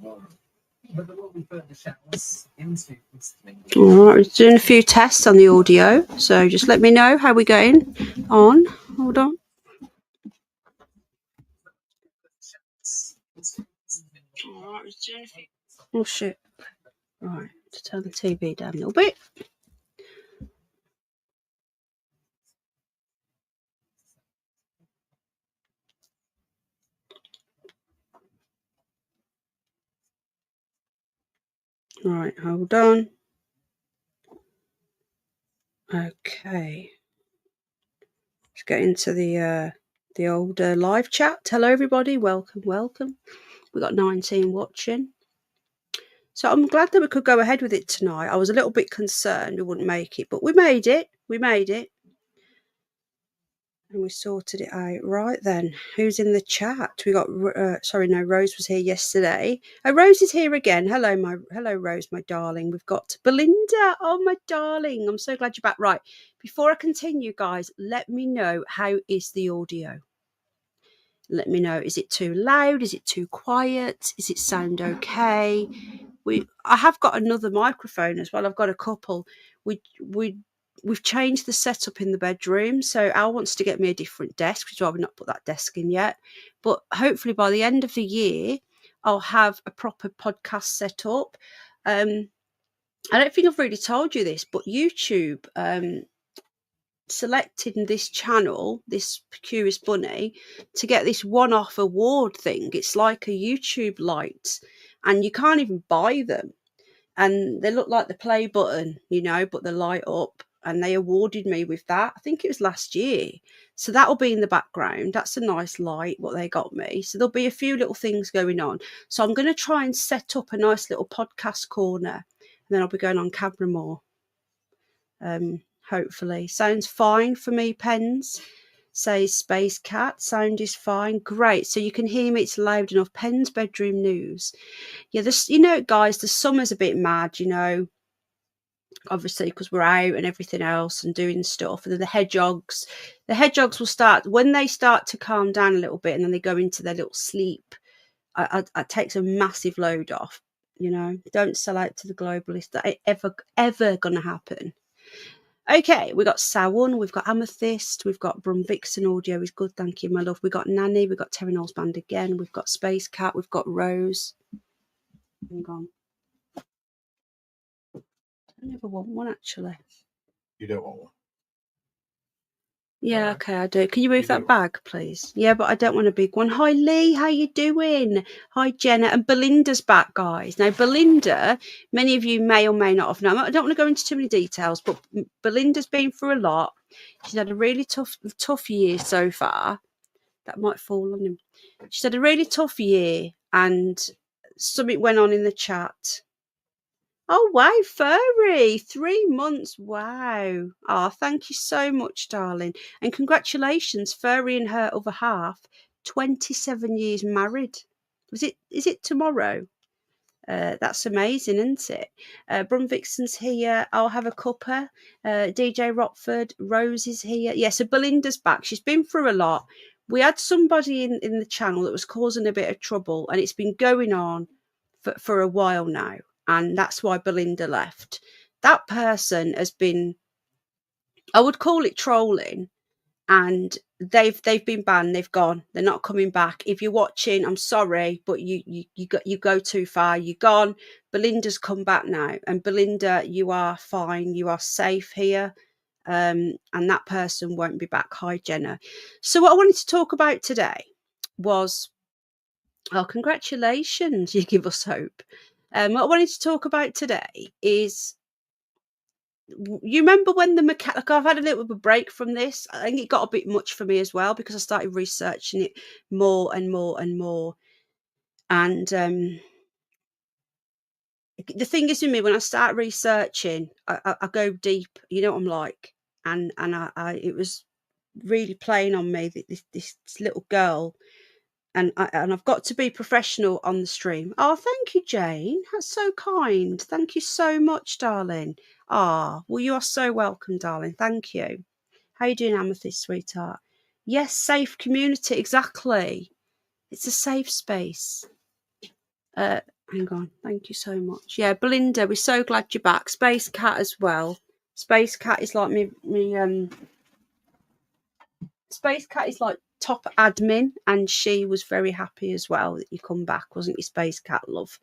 All right, we're doing a few tests on the audio, so just let me know how we're going on. Hold on. All right, oh shit! Right, to turn the TV down a little bit. Right, hold on. Okay, let's get into the old live chat. Hello, everybody. Welcome. We got 19 watching. So I'm glad that we could go ahead with it tonight. I was a little bit concerned we wouldn't make it, but we made it. And we sorted it out. Right then, who's in the chat? We got, Rose was here yesterday. Rose is here again. Hello, Rose, my darling. We've got Belinda. Oh, my darling. I'm so glad you're back. Right, before I continue, guys, let me know, how is the audio? Let me know, is it too loud? Is it too quiet? Is it sound okay? I have got another microphone as well. I've got a couple. We've changed the setup in the bedroom, so Al wants to get me a different desk, which I've not put that desk in yet. But hopefully by the end of the year, I'll have a proper podcast set up. I don't think I've really told you this, but YouTube selected this channel, this Curious Bunny, to get this one-off award thing. It's like a YouTube light, and you can't even buy them. And they look like the play button, but they light up. And they awarded me with that. I think it was last year. So that'll be in the background. That's a nice light, what they got me. So there'll be a few little things going on. So I'm going to try and set up a nice little podcast corner. And then I'll be going on camera more. Hopefully. Sounds fine for me, Pens. Says Space Cat. Sound is fine. Great. So you can hear me. It's loud enough. Pens Bedroom News. Yeah, this, guys, the summer's a bit mad, obviously, because we're out and everything else and doing stuff. And then the hedgehogs will start, when they start to calm down a little bit and then they go into their little sleep, it takes a massive load off. Don't sell out to the globalists. That ain't ever gonna happen. Okay, we've got Sawun, we've got Amethyst, we've got Brum Vixen. Audio is good, thank you, my love. We've got Nanny, we've got Terry Knowles Band again, we've got Space Cat, we've got Rose. Hang on. I never want one, actually. You don't want one? Yeah, okay, I do. Can you move that bag, please? Yeah, but I don't want a big one. Hi, Lee. How you doing? Hi, Jenna. And Belinda's back, guys. Now, Belinda, many of you may or may not have known. I don't want to go into too many details, but Belinda's been through a lot. She's had a really tough year so far. That might fall on him. She's had a really tough year, and something went on in the chat. Oh, wow, Furry, 3 months. Wow. Oh, thank you so much, darling. And congratulations, Furry and her other half, 27 years married. Is it tomorrow? That's amazing, isn't it? Brum Vixen's here. I'll have a cuppa. DJ Rockford, Rose is here. Yeah, so Belinda's back. She's been through a lot. We had somebody in the channel that was causing a bit of trouble, and it's been going on for a while now. And that's why Belinda left. That person has been, I would call it trolling, and they've been banned. They've gone. They're not coming back. If you're watching, I'm sorry, but you go too far. You're gone. Belinda's come back now, and Belinda, you are fine. You are safe here, and that person won't be back. Hi, Jenna. So what I wanted to talk about today was, oh, congratulations! You give us hope. What I wanted to talk about today is, you remember when the Mccann, like, I've had a little bit of a break from this. I think it got a bit much for me as well, because I started researching it more and more and more. And the thing is with me, when I start researching, I go deep. You know what I'm like, and I it was really playing on me, this little girl. And I've got to be professional on the stream. Oh, thank you, Jane. That's so kind. Thank you so much, darling. Ah, well, you are so welcome, darling. Thank you. How you doing, Amethyst, sweetheart? Yes, safe community. Exactly. It's a safe space. Hang on. Thank you so much. Yeah, Belinda, we're so glad you're back. Space Cat as well. Space Cat is like Space Cat is like top admin, and she was very happy as well that you come back, wasn't you, Space Cat, love?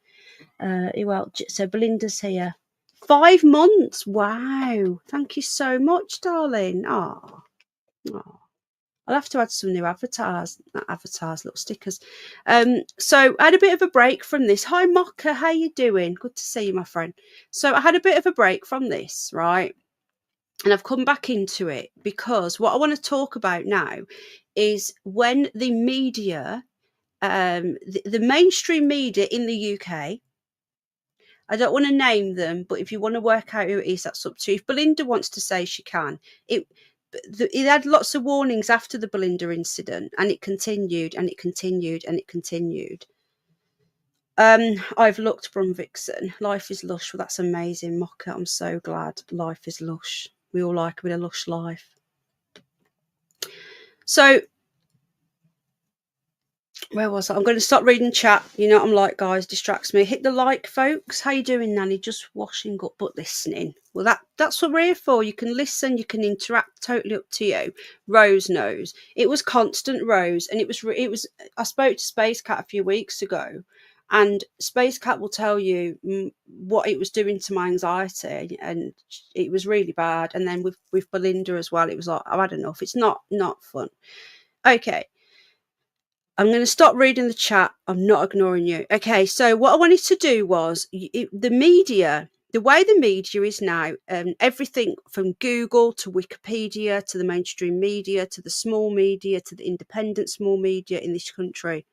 Well, so Belinda's here. 5 months. Wow. Thank you so much, darling. Oh. I'll have to add some new avatars, not avatars, little stickers. So I had a bit of a break from this. Hi, Mocha, how you doing? Good to see you, my friend. So I had a bit of a break from this, right? And I've come back into it because what I want to talk about now is when the media, the mainstream media in the UK, I don't want to name them, but if you want to work out who it is, that's up to you. If Belinda wants to say, she can. It had lots of warnings after the Belinda incident, and it continued and it continued and it continued. I've looked, Brumvixen. Life is lush. Well, that's amazing, Mocha. I'm so glad. Life is lush. We all like a bit of lush life. So where was I? I'm going to stop reading chat. You know what I'm like, guys, distracts me. Hit the like, folks. How you doing, Nanny? Just washing up but listening. Well, that's what we're here for. You can listen, you can interact, totally up to you. Rose knows. It was constant, Rose, and it was I spoke to Space Cat a few weeks ago, and Space Cat will tell you what it was doing to my anxiety, and it was really bad. And then with Belinda as well, it was like, I've had enough. It's not fun. Okay. I'm going to stop reading the chat. I'm not ignoring you. Okay, so what I wanted to do was the media, the way the media is now, everything from Google to Wikipedia to the mainstream media to the small media to the independent small media in this country,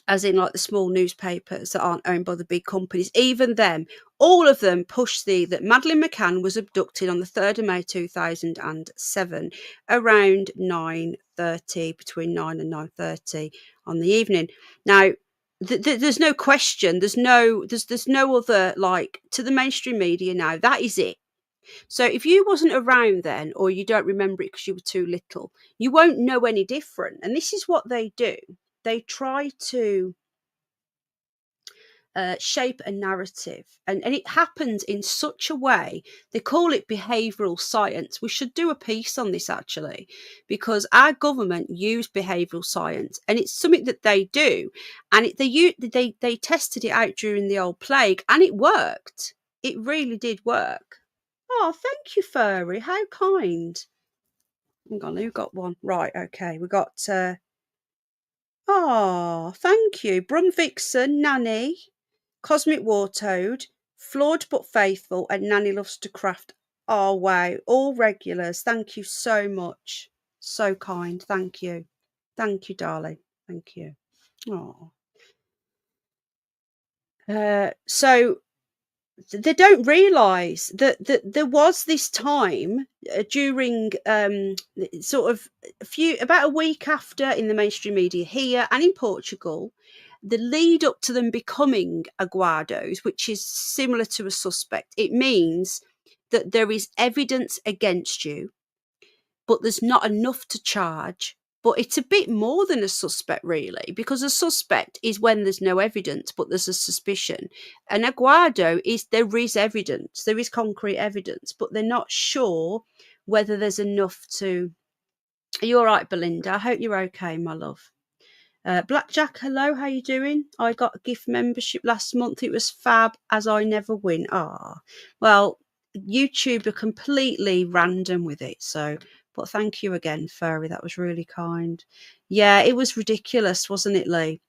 as in like the small newspapers that aren't owned by the big companies, even them, all of them push that Madeleine Mccann was abducted on the 3rd of May 2007 around 9:30, between 9 and 9:30 on the evening. Now, there's no question, there's no other, like, to the mainstream media now, that is it. So if you wasn't around then, or you don't remember it because you were too little, you won't know any different. And this is what they do. They try to shape a narrative, and it happens in such a way. They call it behavioural science. We should do a piece on this, actually, because our government use behavioural science, and it's something that they do, and they tested it out during the old plague, and it worked. It really did work. Oh, thank you, Furry. How kind. Hang on, who got one? Right, okay. We got thank you. Brumvixen, Nanny, Cosmic War Toad, Flawed but Faithful, and Nanny Loves to Craft. Oh, wow. All regulars. Thank you so much. So kind. Thank you. Thank you, darling. Thank you. Oh. So they don't realise that there was this time during sort of about a week after, in the mainstream media here and in Portugal, the lead up to them becoming aguados, which is similar to a suspect. It means that there is evidence against you, but there's not enough to charge. But it's a bit more than a suspect, really, because a suspect is when there's no evidence, but there's a suspicion. An aguado is there is evidence, there is concrete evidence, but they're not sure whether there's enough to. Are you all right, Belinda? I hope you're okay, my love. Blackjack, hello, how you doing? I got a gift membership last month. It was fab, as I never win. Well, YouTube are completely random with it, so. But thank you again, Furry. That was really kind. Yeah, it was ridiculous, wasn't it, Lee?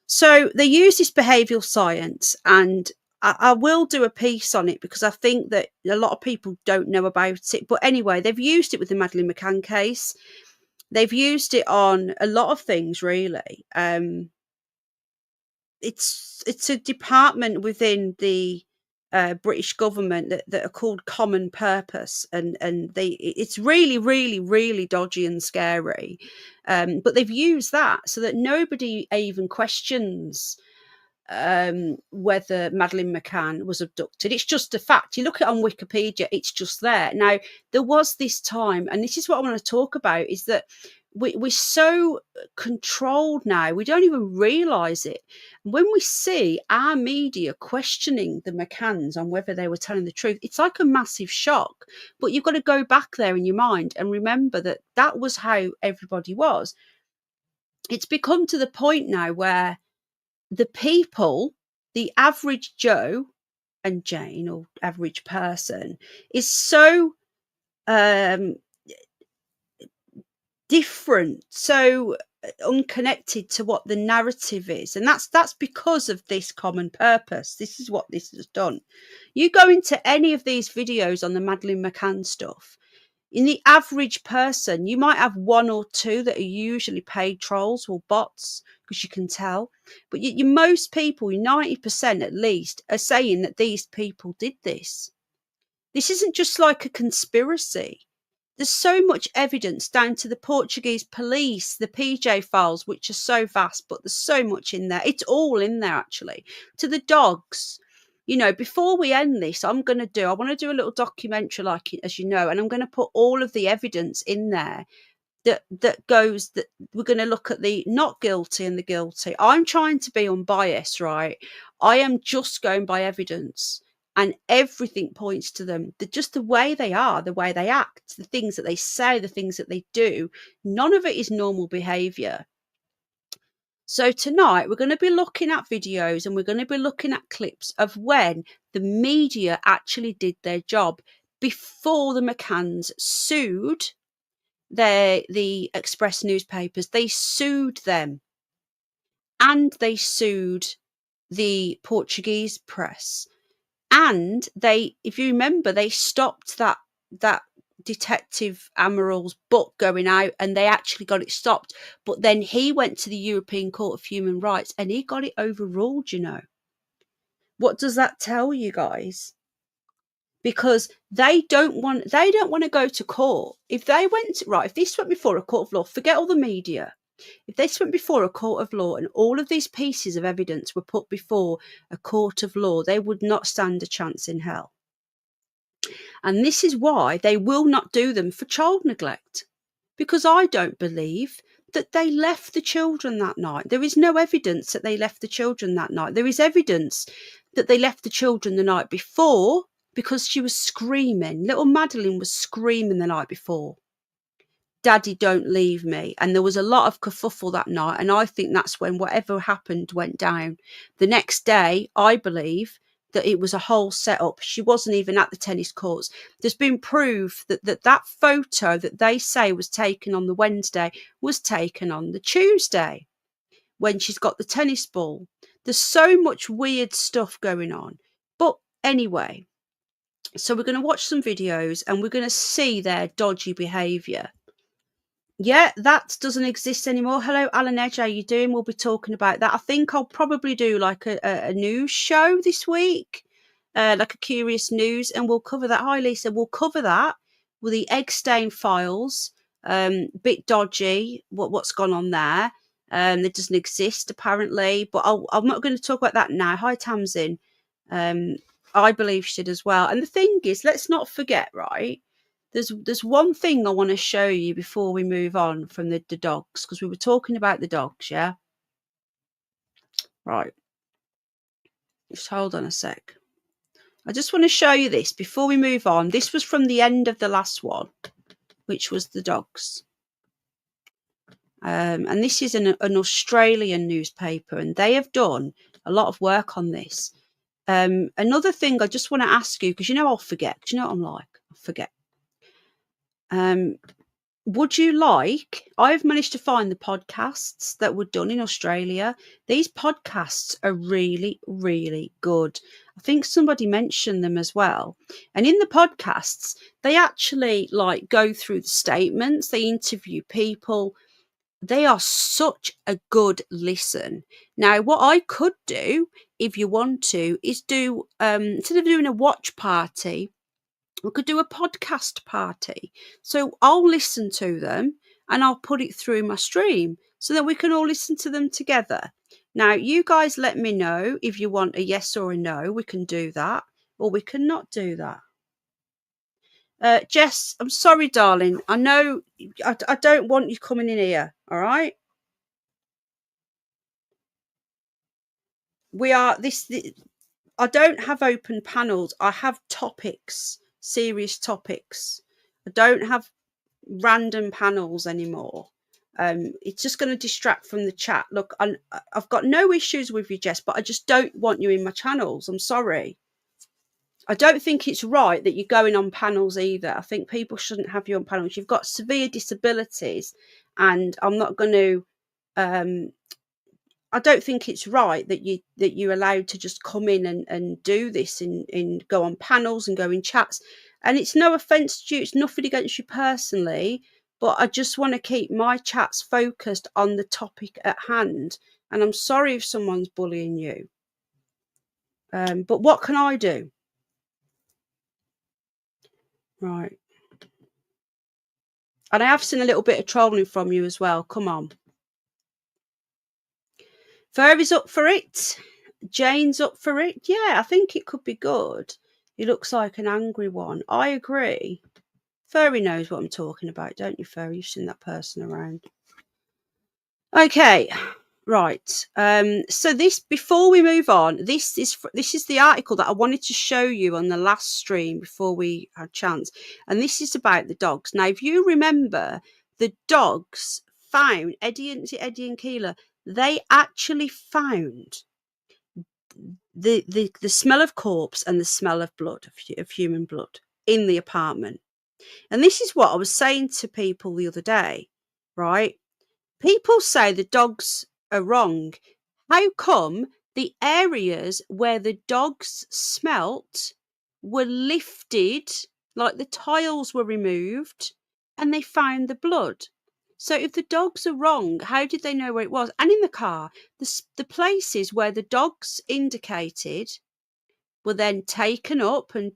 So they use this behavioural science, and I will do a piece on it because I think that a lot of people don't know about it. But anyway, they've used it with the Madeleine Mccann case. They've used it on a lot of things, really. It's a department within the British government that are called Common Purpose, and it's really, really, really dodgy and scary. But they've used that so that nobody even questions whether Madeleine Mccann was abducted. It's just a fact. You look at it on Wikipedia, it's just there. Now, there was this time, and this is what I want to talk about, is that we're so controlled now, we don't even realise it. When we see our media questioning the Mccanns on whether they were telling the truth, it's like a massive shock. But you've got to go back there in your mind and remember that that was how everybody was. It's become to the point now where the people, the average Joe and Jane, or average person, is so different, so unconnected to what the narrative is, and that's because of this common purpose. This is what this has done. You go into any of these videos on the Madeleine McCann stuff, in the average person, you might have one or two that are usually paid trolls or bots, because you can tell. But most people, 90% at least, are saying that these people did this. This isn't just like a conspiracy. There's so much evidence down to the Portuguese police, the PJ files, which are so vast, but there's so much in there. It's all in there, actually. To the dogs. You know, before we end this, I want to do a little documentary, like, as you know, and I'm going to put all of the evidence in there that goes, that we're going to look at the not guilty and the guilty. I'm trying to be unbiased, right? I am just going by evidence, and everything points to them. Just the way they are, the way they act, the things that they say, the things that they do, none of it is normal behavior. So tonight we're going to be looking at videos, and we're going to be looking at clips of when the media actually did their job before the Mccanns sued the Express newspapers. They sued them, and they sued the Portuguese press, and they, if you remember, they stopped that Detective Amaral's book going out, and they actually got it stopped. But then he went to the European Court of Human Rights and he got it overruled, you know. What does that tell you guys? Because they don't want to go to court. If they went, right, if this went before a court of law, forget all the media. If this went before a court of law and all of these pieces of evidence were put before a court of law, they would not stand a chance in hell. And this is why they will not do them for child neglect, because I don't believe that they left the children that night. There is no evidence that they left the children that night. There is evidence that they left the children the night before, because she was screaming. Little Madeleine was screaming the night before, "Daddy, don't leave me." And there was a lot of kerfuffle that night, and I think that's when whatever happened went down. The next day, I believe that it was a whole setup. She wasn't even at the tennis courts. There's been proof that photo that they say was taken on the Wednesday was taken on the Tuesday when she's got the tennis ball. There's so much weird stuff going on. But anyway, so we're going to watch some videos and we're going to see their dodgy behaviour. Yeah, that doesn't exist anymore. Hello, Alan Edge, how you doing? We'll be talking about that. I think I'll probably do like a news show this week, like a Curious News, and we'll cover that. Hi, Lisa. We'll cover that with the egg stain files. Bit dodgy, what's gone on there. It doesn't exist, apparently, but I'm not going to talk about that now. Hi, Tamsin. I believe she did as well. And the thing is, let's not forget, right? There's one thing I want to show you before we move on from the dogs, because we were talking about the dogs, yeah? Right. Just hold on a sec. I just want to show you this before we move on. This was from the end of the last one, which was the dogs. And this is an Australian newspaper, and they have done a lot of work on this. Another thing I just want to ask you, because you know I'll forget, because you know what I'm like, I'll forget. Would you like, I've managed to find the podcasts that were done in Australia. These podcasts are really, really good. I think somebody mentioned them as well. And in the podcasts, they actually like go through the statements, they interview people. They are such a good listen. Now, what I could do, if you want to, is do, instead of doing a watch party, we could do a podcast party. So I'll listen to them and I'll put it through my stream so that we can all listen to them together. Now, you guys let me know if you want a yes or a no. We can do that, or we can not do that. Jess, I'm sorry, darling. I know I don't want you coming in here. All right. We are this. I don't have open panels. I have topics, serious topics. I don't have random panels anymore. It's just going to distract from the chat. Look, I've got no issues with you, Jess, but I just don't want you in my channels. I'm sorry. I don't think it's right that you're going on panels either. I think people shouldn't have you on panels. You've got severe disabilities, and I'm not going to. I don't think it's right that you're allowed to just come in and do this and go on panels and go in chats. And it's no offence to you. It's nothing against you personally, but I just want to keep my chats focused on the topic at hand. And I'm sorry if someone's bullying you. But what can I do? Right. And I have seen a little bit of trolling from you as well. Come on. Furby's up for it. Jane's up for it. Yeah, I think it could be good. He looks like an angry one. I agree. Furry knows what I'm talking about, don't you, Furry? You've seen that person around. Okay, right. So this, before we move on, this is the article that I wanted to show you on the last stream before we had chance, and this is about the dogs. Now, if you remember, the dogs found Eddie and Keeler. They actually found the smell of corpse and the smell of blood, of human blood, in the apartment. And this is what I was saying to people the other day, right? People say the dogs are wrong. How come the areas where the dogs smelt were lifted, like the tiles were removed, and they found the blood? So if the dogs are wrong, how did they know where it was? And in the car, the places where the dogs indicated were then taken up and,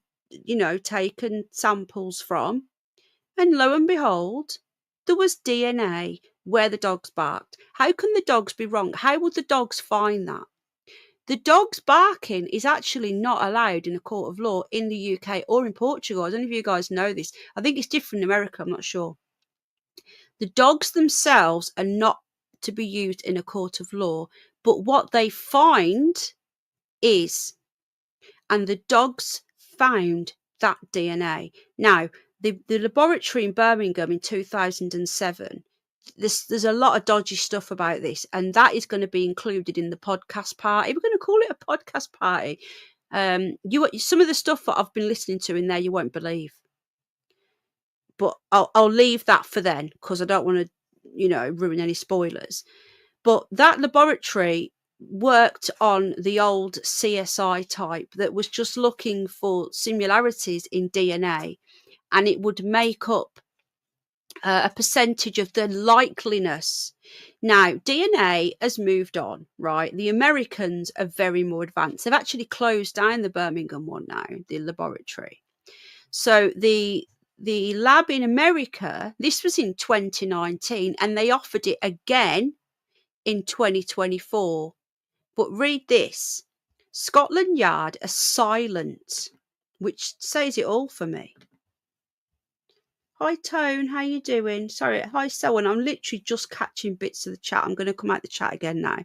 taken samples from. And lo and behold, there was DNA where the dogs barked. How can the dogs be wrong? How would the dogs find that? The dogs barking is actually not allowed in a court of law in the UK or in Portugal. I don't know if you guys know this. I think it's different in America. I'm not sure. The dogs themselves are not to be used in a court of law, but what they find is, and the dogs found that DNA. Now, the laboratory in Birmingham in 2007, there's a lot of dodgy stuff about this, and that is going to be included in the podcast party. We're going to call it a podcast party. Some of the stuff that I've been listening to in there, you won't believe. But I'll leave that for then, because I don't want to, ruin any spoilers. But that laboratory worked on the old CSI type that was just looking for similarities in DNA, and it would make up a percentage of the likeliness. Now, DNA has moved on, right? The Americans are very more advanced. They've actually closed down the Birmingham one now, the laboratory. So the lab in America, this was in 2019, and they offered it again in 2024. But read this: Scotland Yard are silent, which says it all for me. Hi Tone, how you doing? Sorry, hi Selwyn. I'm literally just catching bits of the chat. I'm going to come out the chat again now.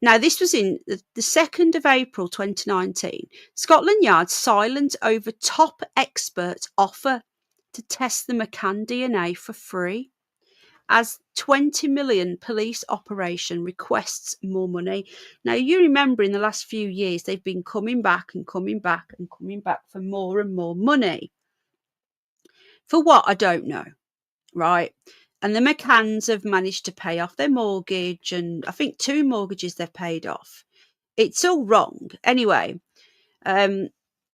Now, this was in the 2nd of April 2019. Scotland Yard silent over top experts offer to test the Mccann DNA for free, as 20 million police operation requests more money. Now, you remember in the last few years, they've been coming back and coming back and coming back for more and more money. For what? I don't know, right? And the Mccanns have managed to pay off their mortgage, and I think 2 mortgages they've paid off. It's all wrong. Anyway,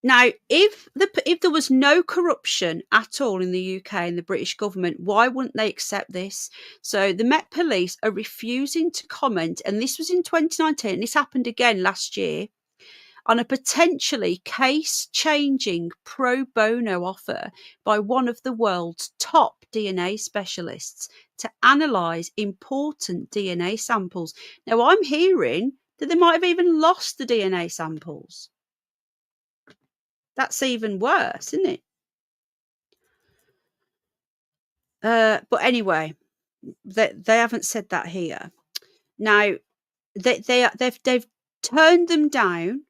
now, if there was no corruption at all in the UK and the British government, why wouldn't they accept this? So the Met Police are refusing to comment, and this was in 2019. This happened again last year, on a potentially case-changing pro bono offer by one of the world's top DNA specialists to analyse important DNA samples. Now, I'm hearing that they might have even lost the DNA samples. That's even worse, isn't it? But anyway, they haven't said that here. Now, they've turned them down,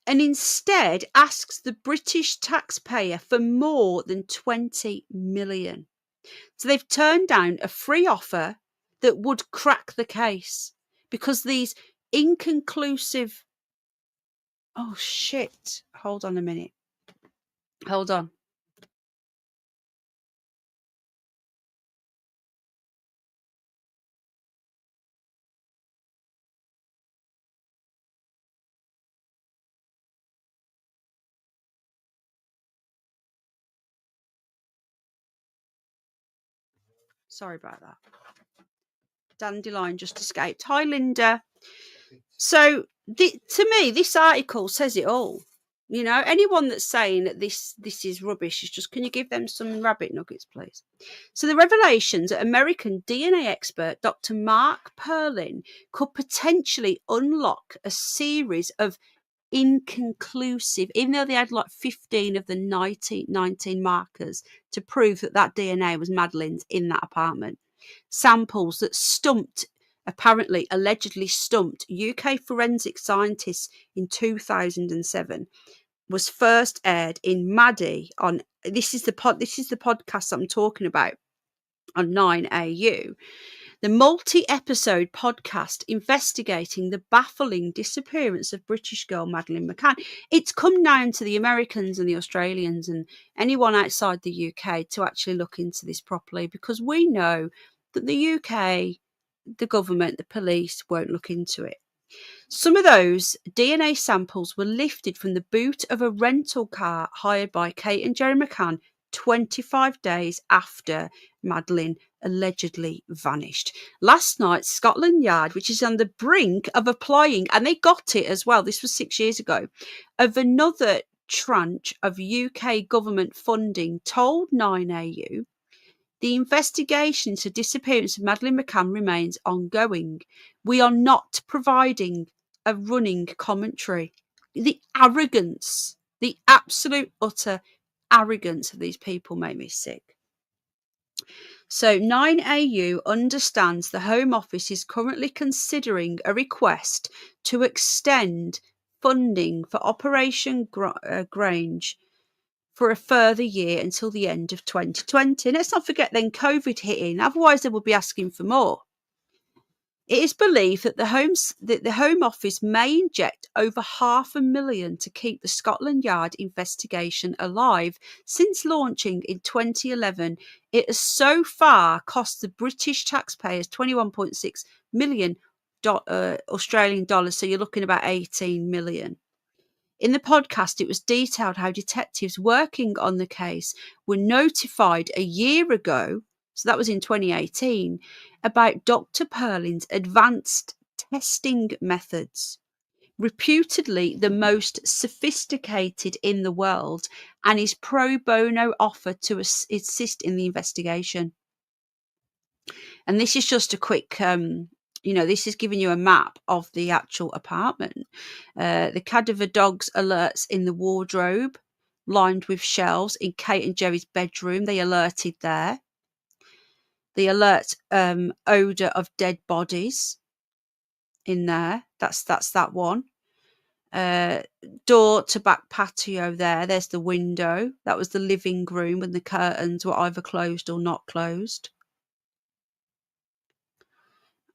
and instead asks the British taxpayer for more than 20 million. So they've turned down a free offer that would crack the case because these inconclusive... Oh, shit. Hold on a minute. Hold on. Sorry about that. Dandelion just escaped. Hi, Linda. So, to me, this article says it all. You know, anyone that's saying that this is rubbish is just, can you give them some rabbit nuggets, please? So the revelations that American DNA expert Dr. Mark Perlin could potentially unlock a series of inconclusive, even though they had like 15 of the 19 markers to prove that DNA was Madeleine's in that apartment. Samples that allegedly stumped UK forensic scientists in 2007 was first aired in Maddie on... This is the podcast I'm talking about, on 9AU. The multi-episode podcast investigating the baffling disappearance of British girl Madeleine Mccann. It's come down to the Americans and the Australians and anyone outside the UK to actually look into this properly, because we know that the UK, the government, the police won't look into it. Some of those DNA samples were lifted from the boot of a rental car hired by Kate and Jerry Mccann 25 days after Madeleine allegedly vanished. Last night, Scotland Yard, which is on the brink of applying, and they got it as well, this was 6 years ago, of another tranche of UK government funding, told 9AU the investigation into the disappearance of Madeleine Mccann remains ongoing. We are not providing a running commentary. The arrogance, the absolute utter arrogance of these people made me sick. So 9AU understands the Home Office is currently considering a request to extend funding for Operation Grange for a further year until the end of 2020. And let's not forget then COVID hit in, otherwise they would be asking for more. It is believed that the Home Office may inject over $500,000 to keep the Scotland Yard investigation alive. Since launching in 2011, it has so far cost the British taxpayers 21.6 million Australian dollars, so you're looking about 18 million. In the podcast, it was detailed how detectives working on the case were notified a year ago, so that was in 2018, about Dr. Perlin's advanced testing methods, reputedly the most sophisticated in the world, and his pro bono offer to assist in the investigation. And this is just a quick... this is giving you a map of the actual apartment. The cadaver dogs alerts in the wardrobe, lined with shelves in Kate and Jerry's bedroom. They alerted there. The alert odour of dead bodies in there. That's that one. Door to back patio there. There's the window. That was the living room when the curtains were either closed or not closed.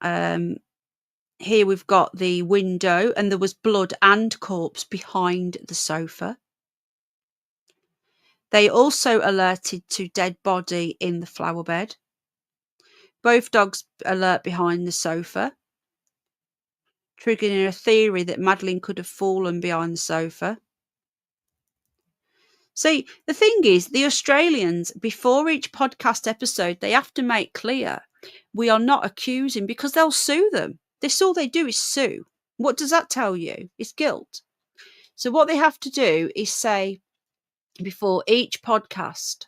Here we've got the window, and there was blood and corpse behind the sofa. They also alerted to dead body in the flower bed. Both dogs alert behind the sofa, triggering a theory that Madeleine could have fallen behind the sofa. See, the thing is, the Australians, before each podcast episode, they have to make clear we are not accusing, because they'll sue them. All they do is sue. What does that tell you? It's guilt. So what they have to do is say before each podcast,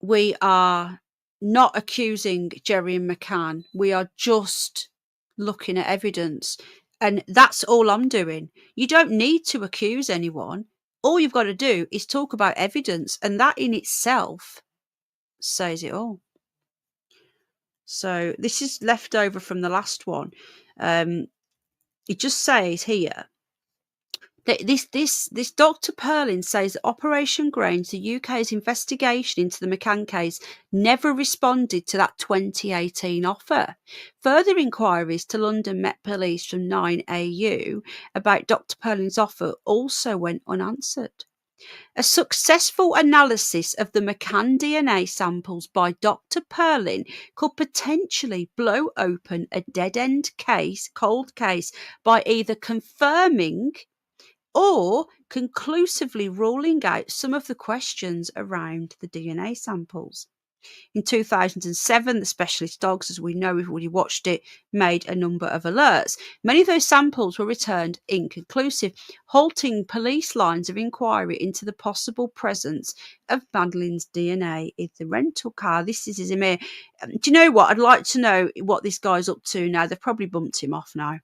we are not accusing Jerry and Mccann. We are just looking at evidence. And that's all I'm doing. You don't need to accuse anyone. All you've got to do is talk about evidence. And that in itself says it all. So this is left over from the last one. It just says here that this Dr. Perlin says Operation Grange, the UK's investigation into the Mccann case, never responded to that 2018 offer. Further inquiries to London Met Police from 9AU about Dr. Perlin's offer also went unanswered. A successful analysis of the Mccann DNA samples by Dr. Perlin could potentially blow open a dead-end case, cold case, by either confirming or conclusively ruling out some of the questions around the DNA samples. In 2007, the specialist dogs, as we know, we've already watched it, made a number of alerts. Many of those samples were returned inconclusive, halting police lines of inquiry into the possible presence of Madeleine's DNA in the rental car. This is Izmir. Do you know what? I'd like to know what this guy's up to now. They've probably bumped him off now.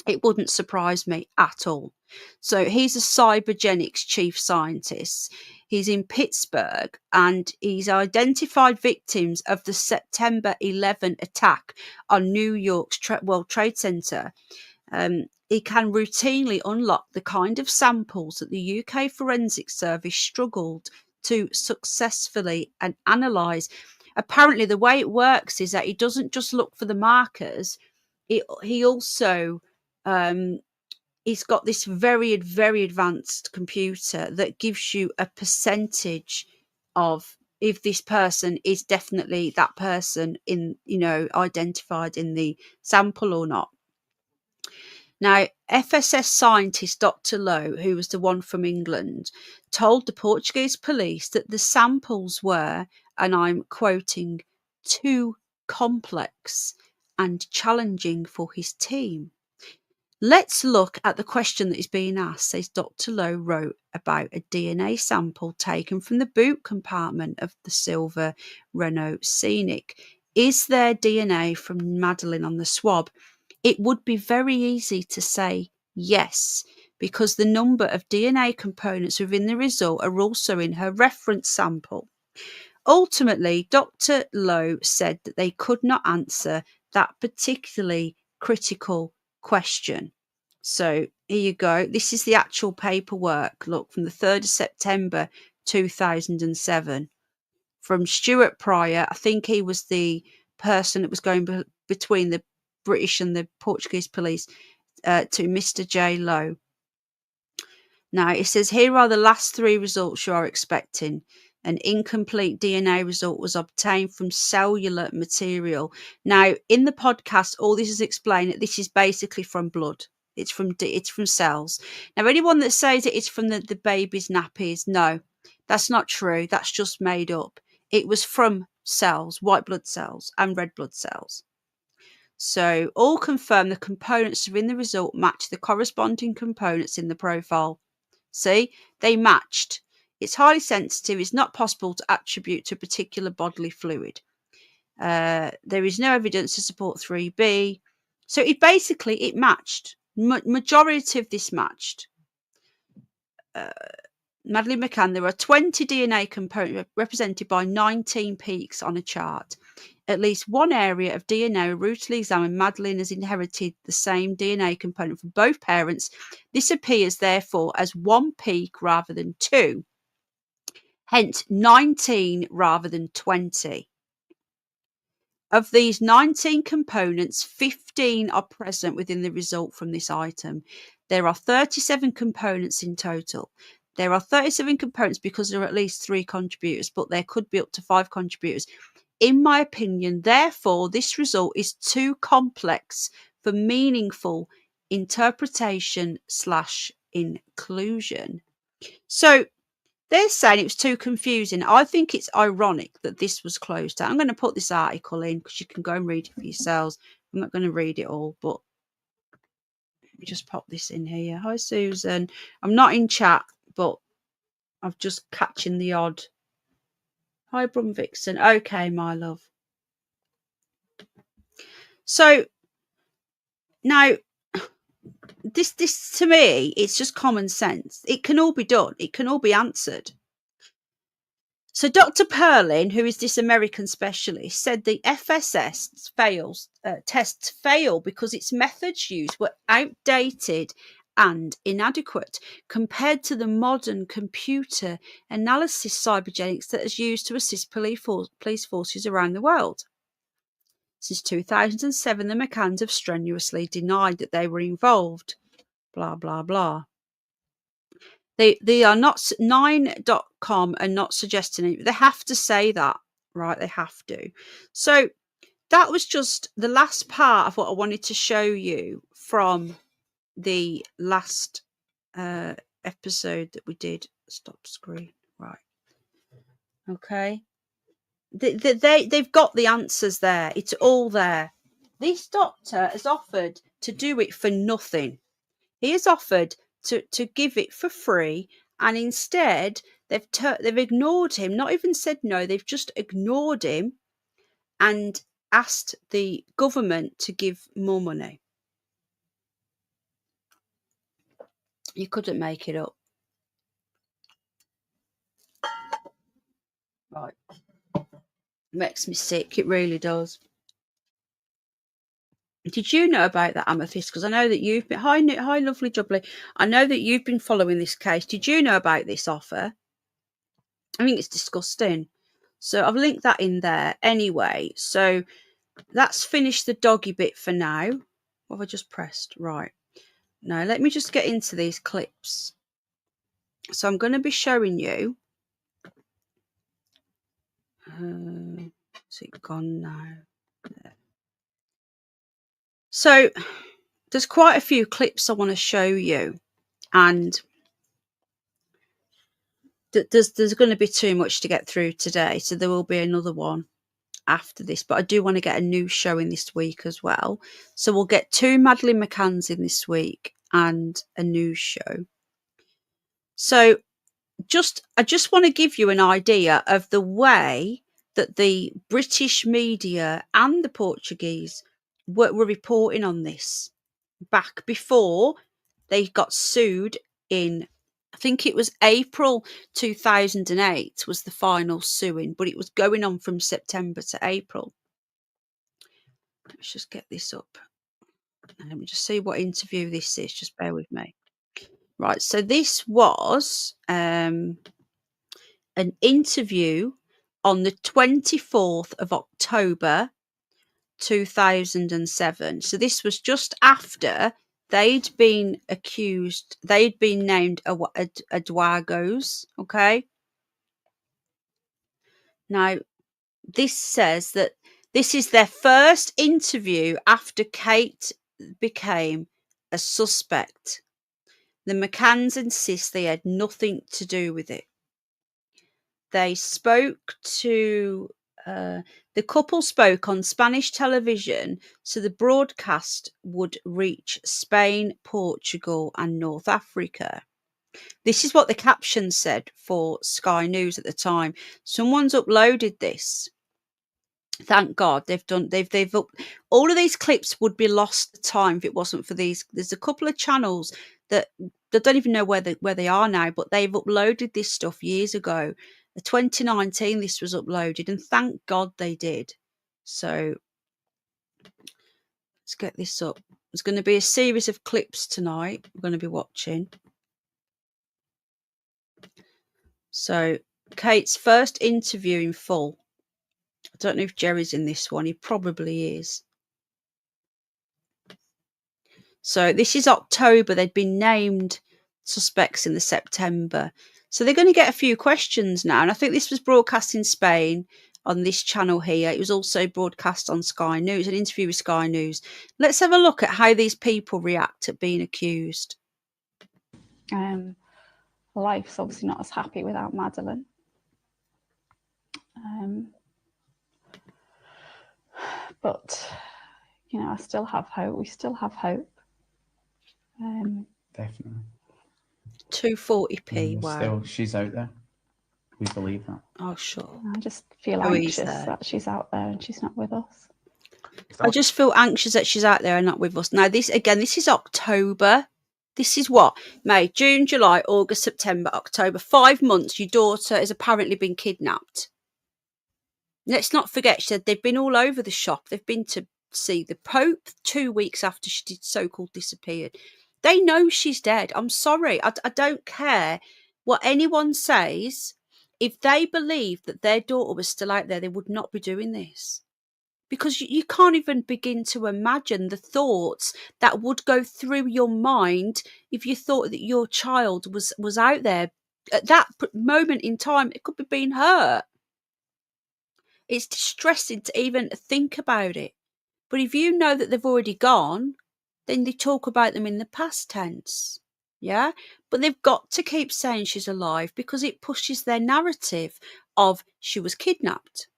It wouldn't surprise me at all. So he's a cybergenics chief scientist. He's in Pittsburgh and he's identified victims of the September 11 attack on New York's World Trade Center. He can routinely unlock the kind of samples that the UK Forensic Service struggled to successfully analyse. Apparently, the way it works is that he doesn't just look for the markers. He also he's got this very advanced computer that gives you a percentage of if this person is definitely that person in, identified in the sample or not. Now, FSS scientist Dr. Lowe, who was the one from England, told the Portuguese police that the samples were, and I'm quoting, too complex and challenging for his team. Let's look at the question that is being asked, says Dr. Lowe wrote about a DNA sample taken from the boot compartment of the silver Renault Scenic. Is there DNA from Madeleine on the swab? It would be very easy to say yes, because the number of DNA components within the result are also in her reference sample. Ultimately, Dr. Lowe said that they could not answer that particularly critical question. So here you go. This is the actual paperwork. Look, from the 3rd of September 2007 from Stuart Pryor. I think he was the person that was going between the British and the Portuguese police to Mr. J. Lowe. Now it says here are the last 3 results you are expecting. An incomplete DNA result was obtained from cellular material. Now, in the podcast, all this is explained that this is basically from blood. It's from cells. Now, anyone that says that it's from the baby's nappies, no, that's not true. That's just made up. It was from cells, white blood cells and red blood cells. So, all confirm the components within the result match the corresponding components in the profile. See, they matched. It's highly sensitive. It's not possible to attribute to a particular bodily fluid. There is no evidence to support 3B. So it matched. Majority of this matched. Madeleine Mccann, there are 20 DNA components represented by 19 peaks on a chart. At least one area of DNA routinely examined. Madeleine has inherited the same DNA component from both parents. This appears, therefore, as one peak rather than 2. Hence 19 rather than 20. Of these 19 components, 15 are present within the result from this item. There are 37 components in total. There are 37 components because there are at least 3 contributors, but there could be up to 5 contributors. In my opinion, therefore, this result is too complex for meaningful interpretation/inclusion. So, they're saying it was too confusing. I think it's ironic that this was closed down. I'm going to put this article in because you can go and read it for yourselves. I'm not going to read it all, but let me just pop this in here. Hi, Susan. I'm not in chat, but I'm just catching the odd. Hi, Brum Vixen. Okay, my love. So, now, this to me, it's just common sense. It can all be done. It can all be answered. So Dr. Perlin, who is this American specialist, said the FSS tests fail because its methods used were outdated and inadequate compared to the modern computer analysis cybergenics that is used to assist police forces around the world. Since 2007, the Mccanns have strenuously denied that they were involved. Blah, blah, blah. They are not, 9.com are not suggesting it. They have to say that, right? They have to. So that was just the last part of what I wanted to show you from the last episode that we did. Stop screen. Right. Okay. They've got the answers there. It's all there. This doctor has offered to do it for nothing. He has offered to give it for free, and instead they've ignored him, not even said no, they've just ignored him and asked the government to give more money. You couldn't make it up. Right. Makes me sick, it really does. Did you know about that, Amethyst? Because I know that you've been... Hi, lovely jubbly. I know that you've been following this case. Did you know about this offer? I think it's disgusting. So I've linked that in there anyway. So that's finished the doggy bit for now. What have I just pressed? Right. Now, let me just get into these clips. So I'm going to be showing you... is it gone now? There. So there's quite a few clips I want to show you, and there's going to be too much to get through today, so there will be another one after this, but I do want to get a new show in this week as well. So we'll get 2 Madeleine Mccanns in this week and a news show. So I just want to give you an idea of the way that the British media and the Portuguese were reporting on this back before they got sued in, I think it was April 2008 was the final suing, but it was going on from September to April. Let's just get this up. And let me just see what interview this is. Just bear with me. Right, so this was an interview on the 24th of October 2007. So this was just after they'd been accused, they'd been named Adwagos, okay? Now, this says that this is their first interview after Kate became a suspect. The Mccanns insist they had nothing to do with it. They spoke to... the couple spoke on Spanish television, so the broadcast would reach Spain, Portugal, and North Africa. This is what the caption said for Sky News at the time. Someone's uploaded this. Thank God they've all of these clips would be lost to time if it wasn't for these. There's a couple of channels that don't even know where they are now, but they've uploaded this stuff years ago. 2019 this was uploaded, and thank God they did. So let's get this up. There's going to be a series of clips tonight we're going to be watching. So Kate's first interview in full. I don't know if Jerry's in this one. He probably is. So this is October. They'd been named suspects in the September. So they're going to get a few questions now. And I think this was broadcast in Spain on this channel here. It was also broadcast on Sky News, an interview with Sky News. Let's have a look at how these people react at being accused. Life's obviously not as happy without Madeleine. But, you know, I still have hope. We still have hope. Definitely. 240p. Wow. She's out there. We believe that. Oh, sure. I just feel anxious that she's out there and she's not with us. I just feel anxious that she's out there and not with us. Now, this is October. This is what? May, June, July, August, September, October. 5 months your daughter has apparently been kidnapped. Let's not forget, she said they've been all over the shop. They've been to see the Pope 2 weeks after she did so-called disappeared. They know she's dead. I'm sorry. I don't care what anyone says. If they believed that their daughter was still out there, they would not be doing this. Because you can't even begin to imagine the thoughts that would go through your mind if you thought that your child was out there. At that moment in time, it could be being hurt. It's distressing to even think about it. But if you know that they've already gone, then they talk about them in the past tense. Yeah? But they've got to keep saying she's alive because it pushes their narrative of she was kidnapped.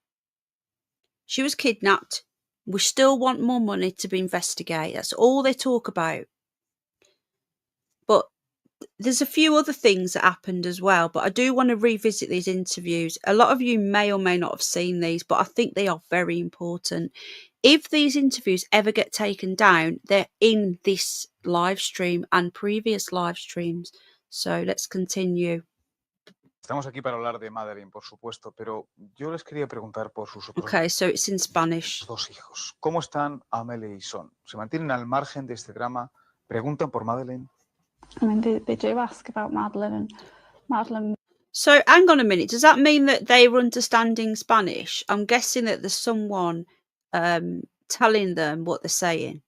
She was kidnapped. We still want more money to be investigated. That's all they talk about. But there's a few other things that happened as well. But I do want to revisit these interviews. A lot of you may or may not have seen these, but I think they are very important. If these interviews ever get taken down, they're in this live stream and previous live streams. So let's continue. Estamos aquí para hablar de Madeleine, por supuesto, pero yo les quería preguntar por sus otros Okay, so it's in Spanish. dos hijos. ¿Cómo están Amelie y Son? ¿Se mantienen al margen de este drama? ¿Preguntan por Madeleine? I mean, they do ask about Madeleine, and Madeleine. So hang on a minute. Does that mean that they were understanding Spanish? I'm guessing that there's someone telling them what they're saying.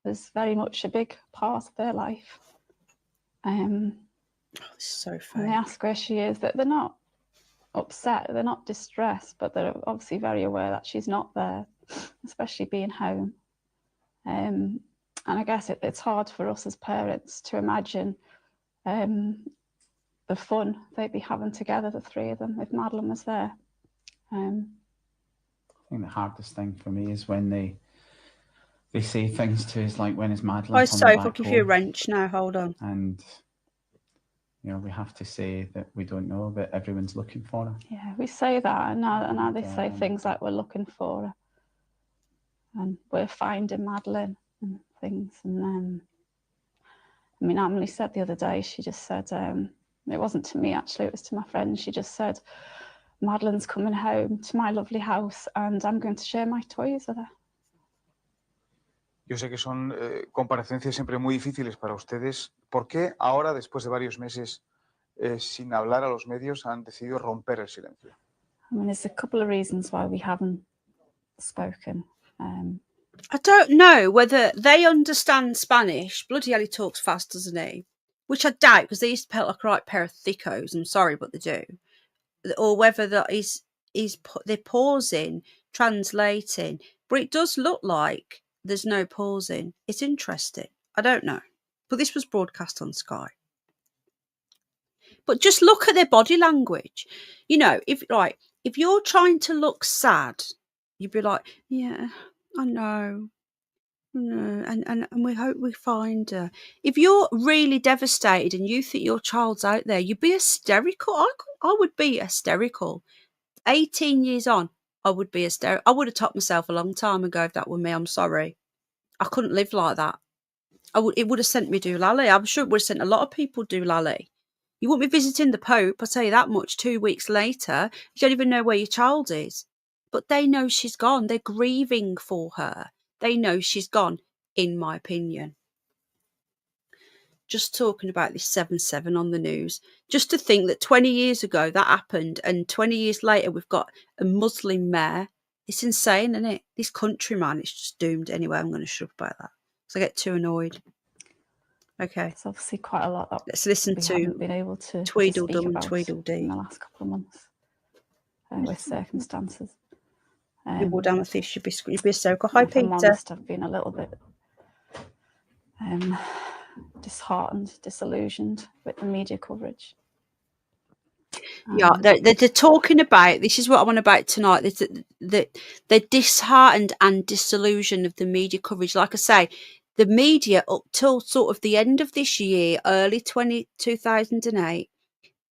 Was very much a big part of their life. This is so And funny. they ask where she is. That they're not upset, they're not distressed, but they're obviously very aware that she's not there, especially being home. And I guess it's hard for us as parents to imagine the fun they'd be having together, the three of them, if Madeleine was there. I think the hardest thing for me is when they say things to us like, when is Madeleine Oh, coming Soph, back I'll give you a home? wrench now. Hold on. And, you know, we have to say that we don't know, but everyone's looking for her. Yeah, we say that, and now they say things like we're looking for her and we're finding Madeleine and things. And I mean, Emily said the other day, she just said, it wasn't to me actually, it was to my friend. She just said, Madeleine's coming home to my lovely house and I'm going to share my toys with her. Yo sé que son comparecencias siempre muy difíciles para ustedes. ¿Por qué ahora, después de varios meses sin hablar a los medios, han decidido romper el silencio? I mean, there's a couple of reasons why we haven't spoken. I don't know whether they understand Spanish. Bloody hell, he talks fast, doesn't he? Which I doubt, because they used to pelt like a right pair of thickos. I'm sorry, but they do. Or whether that they're pausing, translating. But it does look like there's no pausing. It's interesting. I don't know. But this was broadcast on Sky. But just look at their body language. You know, if you're trying to look sad, you'd be like, yeah, I know. And we hope we find her. If you're really devastated and you think your child's out there, you'd be hysterical. I would be hysterical. 18 years on, I would be hysterical. I would have topped myself a long time ago if that were me. I'm sorry. I couldn't live like that. It would have sent me doolally. I'm sure it would have sent a lot of people doolally. You wouldn't be visiting the Pope, I'll tell you that much, 2 weeks later. You don't even know where your child is. But they know she's gone. They're grieving for her. They know she's gone, in my opinion. Just talking about this 7-7 on the news. Just to think that 20 years ago that happened and 20 years later we've got a Muslim mayor. It's insane, isn't it? This country, man, it's just doomed. Anyway, I'm going to shut up about that because I get too annoyed. Okay. It's obviously quite a lot that let's listen we to haven't been able to Tweedledum speak and about Tweedledee in the last couple of months with circumstances. You would, Amethyst. You'd be so cool. Hi, If I'm Peter. honest, I've been a little bit disheartened, disillusioned with the media coverage. Yeah, they're talking about, this is what I want about tonight, they're disheartened and disillusioned of the media coverage. Like I say, the media up till sort of the end of this year, early 2008,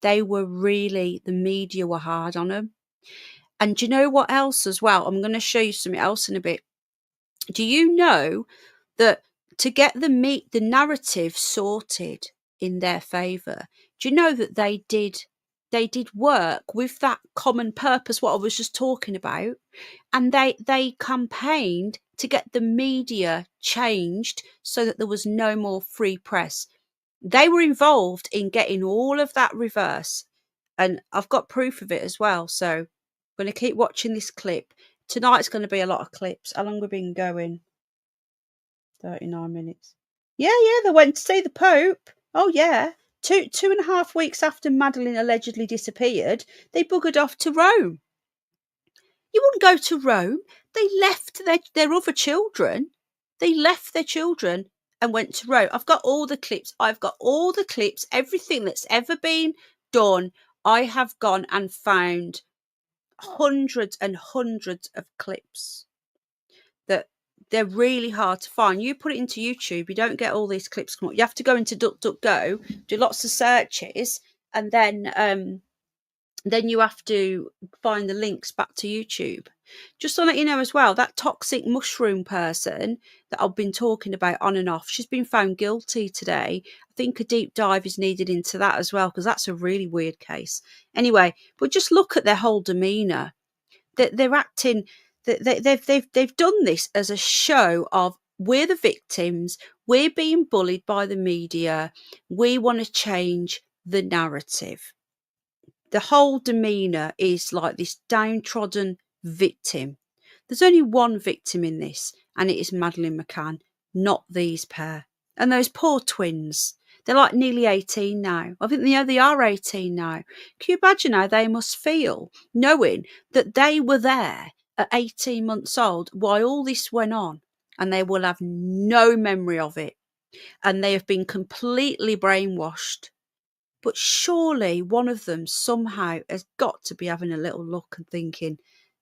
the media were hard on them. And do you know what else as well? I'm going to show you something else in a bit. Do you know that to get the narrative sorted in their favour. Do you know that they did work with that common purpose, what I was just talking about, and they campaigned to get the media changed so that there was no more free press. They were involved in getting all of that reverse, and I've got proof of it as well. So I'm going to keep watching this clip. Tonight's going to be a lot of clips. How long have we been going? 39 minutes. Yeah, they went to see the Pope. Oh, yeah. 2.5 weeks after Madeleine allegedly disappeared, they buggered off to Rome. You wouldn't go to Rome. They left their other children. They left their children and went to Rome. I've got all the clips. Everything that's ever been done. I have gone and found hundreds and hundreds of clips that they're really hard to find. You put it into YouTube, you don't get all these clips come up. You have to go into DuckDuckGo, do lots of searches, and then you have to find the links back to YouTube. Just to let you know as well, that toxic mushroom person that I've been talking about on and off, she's been found guilty today. I think a deep dive is needed into that as well, because that's a really weird case. Anyway, but just look at their whole demeanour. They're acting. They've done this as a show of, we're the victims, we're being bullied by the media, we want to change the narrative. The whole demeanour is like this downtrodden victim. There's only one victim in this, and it is Madeleine Mccann, not these pair. And those poor twins, they're like nearly 18 now. I think they are 18 now. Can you imagine how they must feel knowing that they were there at 18 months old while all this went on, and they will have no memory of it, and they have been completely brainwashed? But surely one of them somehow has got to be having a little look and thinking,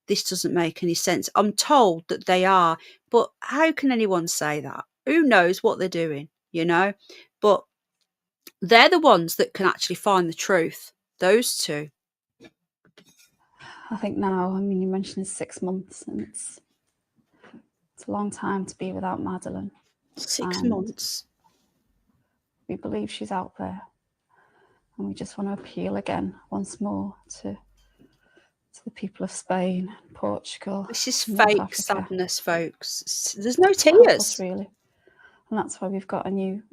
this doesn't make any sense. I'm told that they are, but how can anyone say that? Who knows what they're doing, you know? But they're the ones that can actually find the truth, those two. I think now, I mean, you mentioned 6 months, and it's a long time to be without Madeleine. 6 months. We believe she's out there, and we just want to appeal again once more to the people of Spain, Portugal. This is North fake Africa. sadness, folks. There's no Help tears. us, really. And that's why we've got a new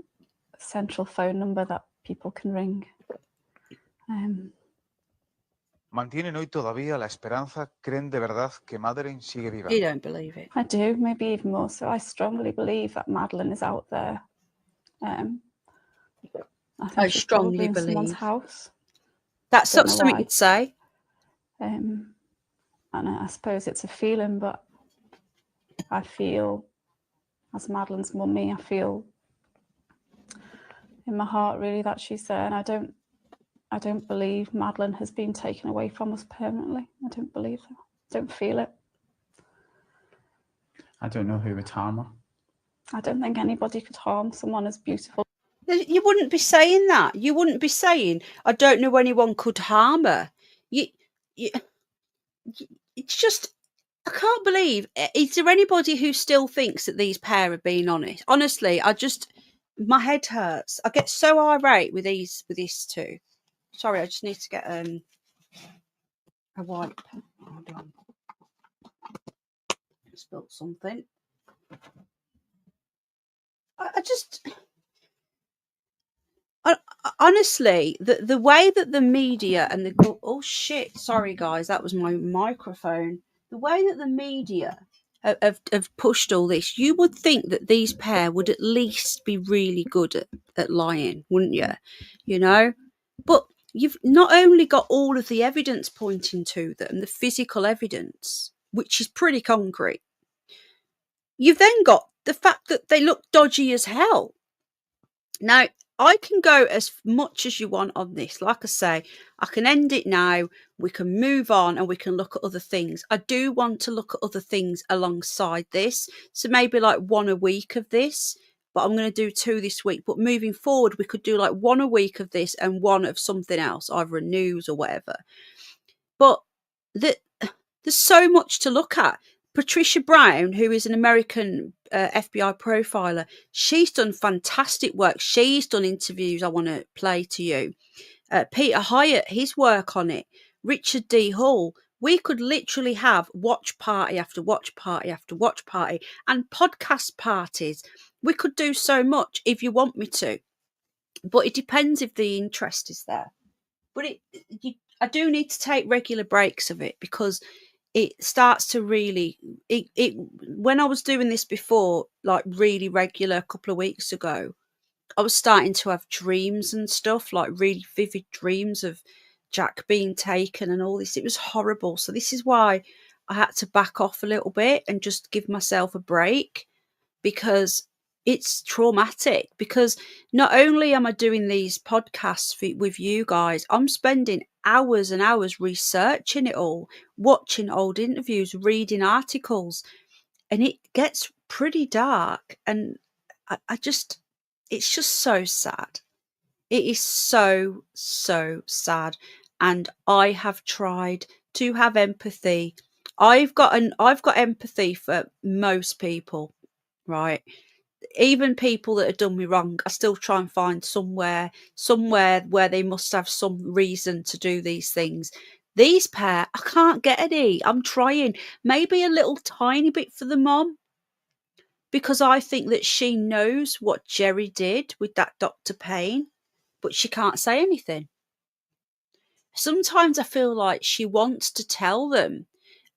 central phone number that people can ring. ¿Mantienen hoy todavía la esperanza? ¿Creen de verdad que Madeleine sigue viva? You don't believe it. I do, maybe even more so. I strongly believe that Madeleine is out there. I think she's strongly probably in someone's believe. house. That's Don't not know something why. you'd say. And I suppose it's a feeling, but I feel, as Madeleine's mummy, I feel in my heart really that she's there, and I don't believe Madeleine has been taken away from us permanently. I don't believe that. I don't feel it. I don't know who would harm her. I don't think anybody could harm someone as beautiful. You wouldn't be saying that. You wouldn't be saying, I don't know anyone could harm her. It's just, I can't believe. Is there anybody who still thinks that these pair are being honest? Honestly, my head hurts. I get so irate with these two. Sorry, I just need to get a wipe. Hold on. I spilled something. Honestly, the way that the media and oh shit, sorry guys, that was my microphone. The way that the media have pushed all this, you would think that these pair would at least be really good at lying, wouldn't you? You know? But you've not only got all of the evidence pointing to them, the physical evidence, which is pretty concrete, you've then got the fact that they look dodgy as hell. Now, I can go as much as you want on this. Like I say, I can end it now. We can move on and we can look at other things. I do want to look at other things alongside this. So maybe like 1 a week of this, but I'm going to do 2 this week. But moving forward, we could do like 1 a week of this and 1 of something else, either a news or whatever. But there's so much to look at. Patricia Brown, who is an American FBI profiler, she's done fantastic work. She's done interviews I want to play to you. Peter Hyatt, his work on it. Richard D. Hall. We could literally have watch party after watch party after watch party and podcast parties. We could do so much if you want me to. But it depends if the interest is there. But I do need to take regular breaks of it, because it starts to really when I was doing this before, like really regular a couple of weeks ago, I was starting to have dreams and stuff, like really vivid dreams of Jack being taken and all this. It was horrible. So this is why I had to back off a little bit and just give myself a break, because it's traumatic. Because not only am I doing these podcasts with you guys, I'm spending hours and hours researching it all, watching old interviews, reading articles, and it gets pretty dark. And it's just so sad. It is so, so sad. And I have tried to have empathy. I've got empathy for most people, right? Even people that have done me wrong, I still try and find somewhere where they must have some reason to do these things. These pair, I can't get any. I'm trying. Maybe a little tiny bit for the mom, because I think that she knows what Jerry did with that Dr. Payne, but she can't say anything. Sometimes I feel like she wants to tell them,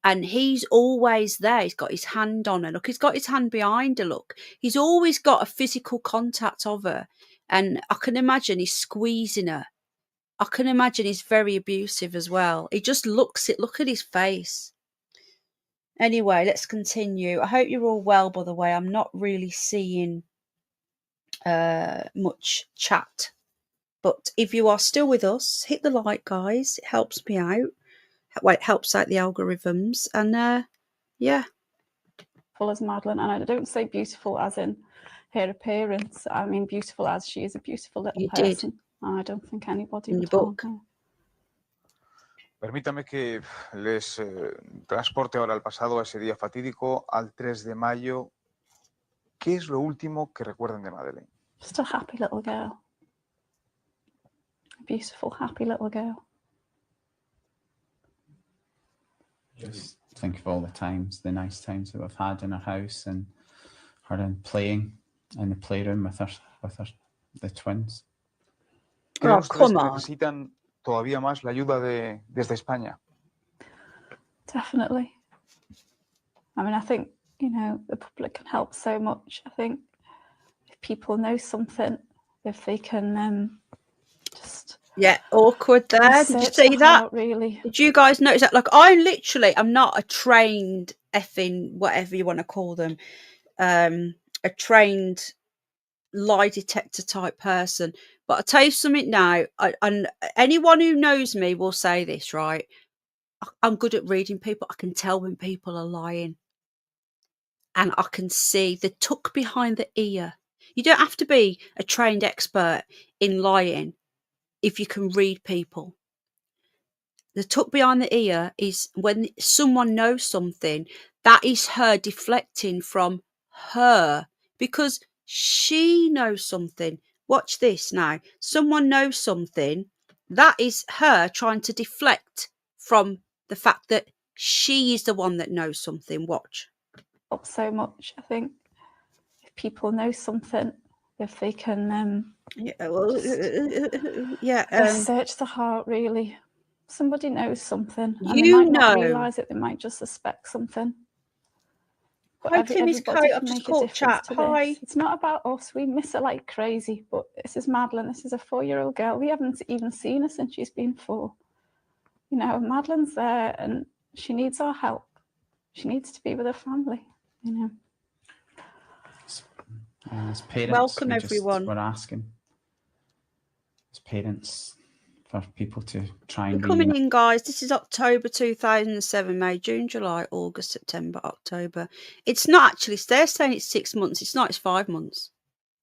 and he's always there. He's got his hand on her. Look, he's got his hand behind her. Look, he's always got a physical contact of her. And I can imagine he's squeezing her. I can imagine he's very abusive as well. He just look at his face. Anyway, let's continue. I hope you're all well, by the way. I'm not really seeing much chat. But if you are still with us, hit the like, guys. It helps me out. Well, it helps out the algorithms. And yeah. Full as Madeleine, and I don't say beautiful as in her appearance. I mean beautiful as she is a beautiful little person. I don't think anybody in the book. Permítame que les transporte ahora al pasado, a ese día fatídico, al 3 de mayo. ¿Qué es lo último que recuerdan de Madeleine? Just a happy little girl. A beautiful, happy little girl. Just think of all the times, the nice times that we've had in our house, and her playing in the playroom with the twins. ¿Creen ustedes que necesitan todavía más la ayuda desde España? Definitely. I mean, I think, the public can help so much. I think if people know something, if they can just... Yeah, awkward there. Did you see that? Really. Did you guys notice that? Like, I'm not a trained effing, whatever you want to call them, a trained lie detector type person. But I'll tell you something now, and anyone who knows me will say this, right? I'm good at reading people. I can tell when people are lying. And I can see the tuck behind the ear. You don't have to be a trained expert in lying if you can read people. The tuck behind the ear is when someone knows something, that is her deflecting from her, because she knows something. Watch this now. Someone knows something, that is her trying to deflect from the fact that she is the one that knows something. Watch. Help so much. I think if people know something, if they can search the heart, really. Somebody knows something, and they might not realise it. They might just suspect something. But everybody can make a difference to this. It's not about us. We miss her like crazy. But this is Madeleine. This is a 4-year-old girl. We haven't even seen her since she's been 4. Madeleine's there, and she needs our help. She needs to be with her family. As parents, welcome everyone. We're asking as parents for people to try and coming in, guys. This is October 2007, May, June, July, August, September, October. It's not actually, they're saying it's 6 months. It's not, it's 5 months.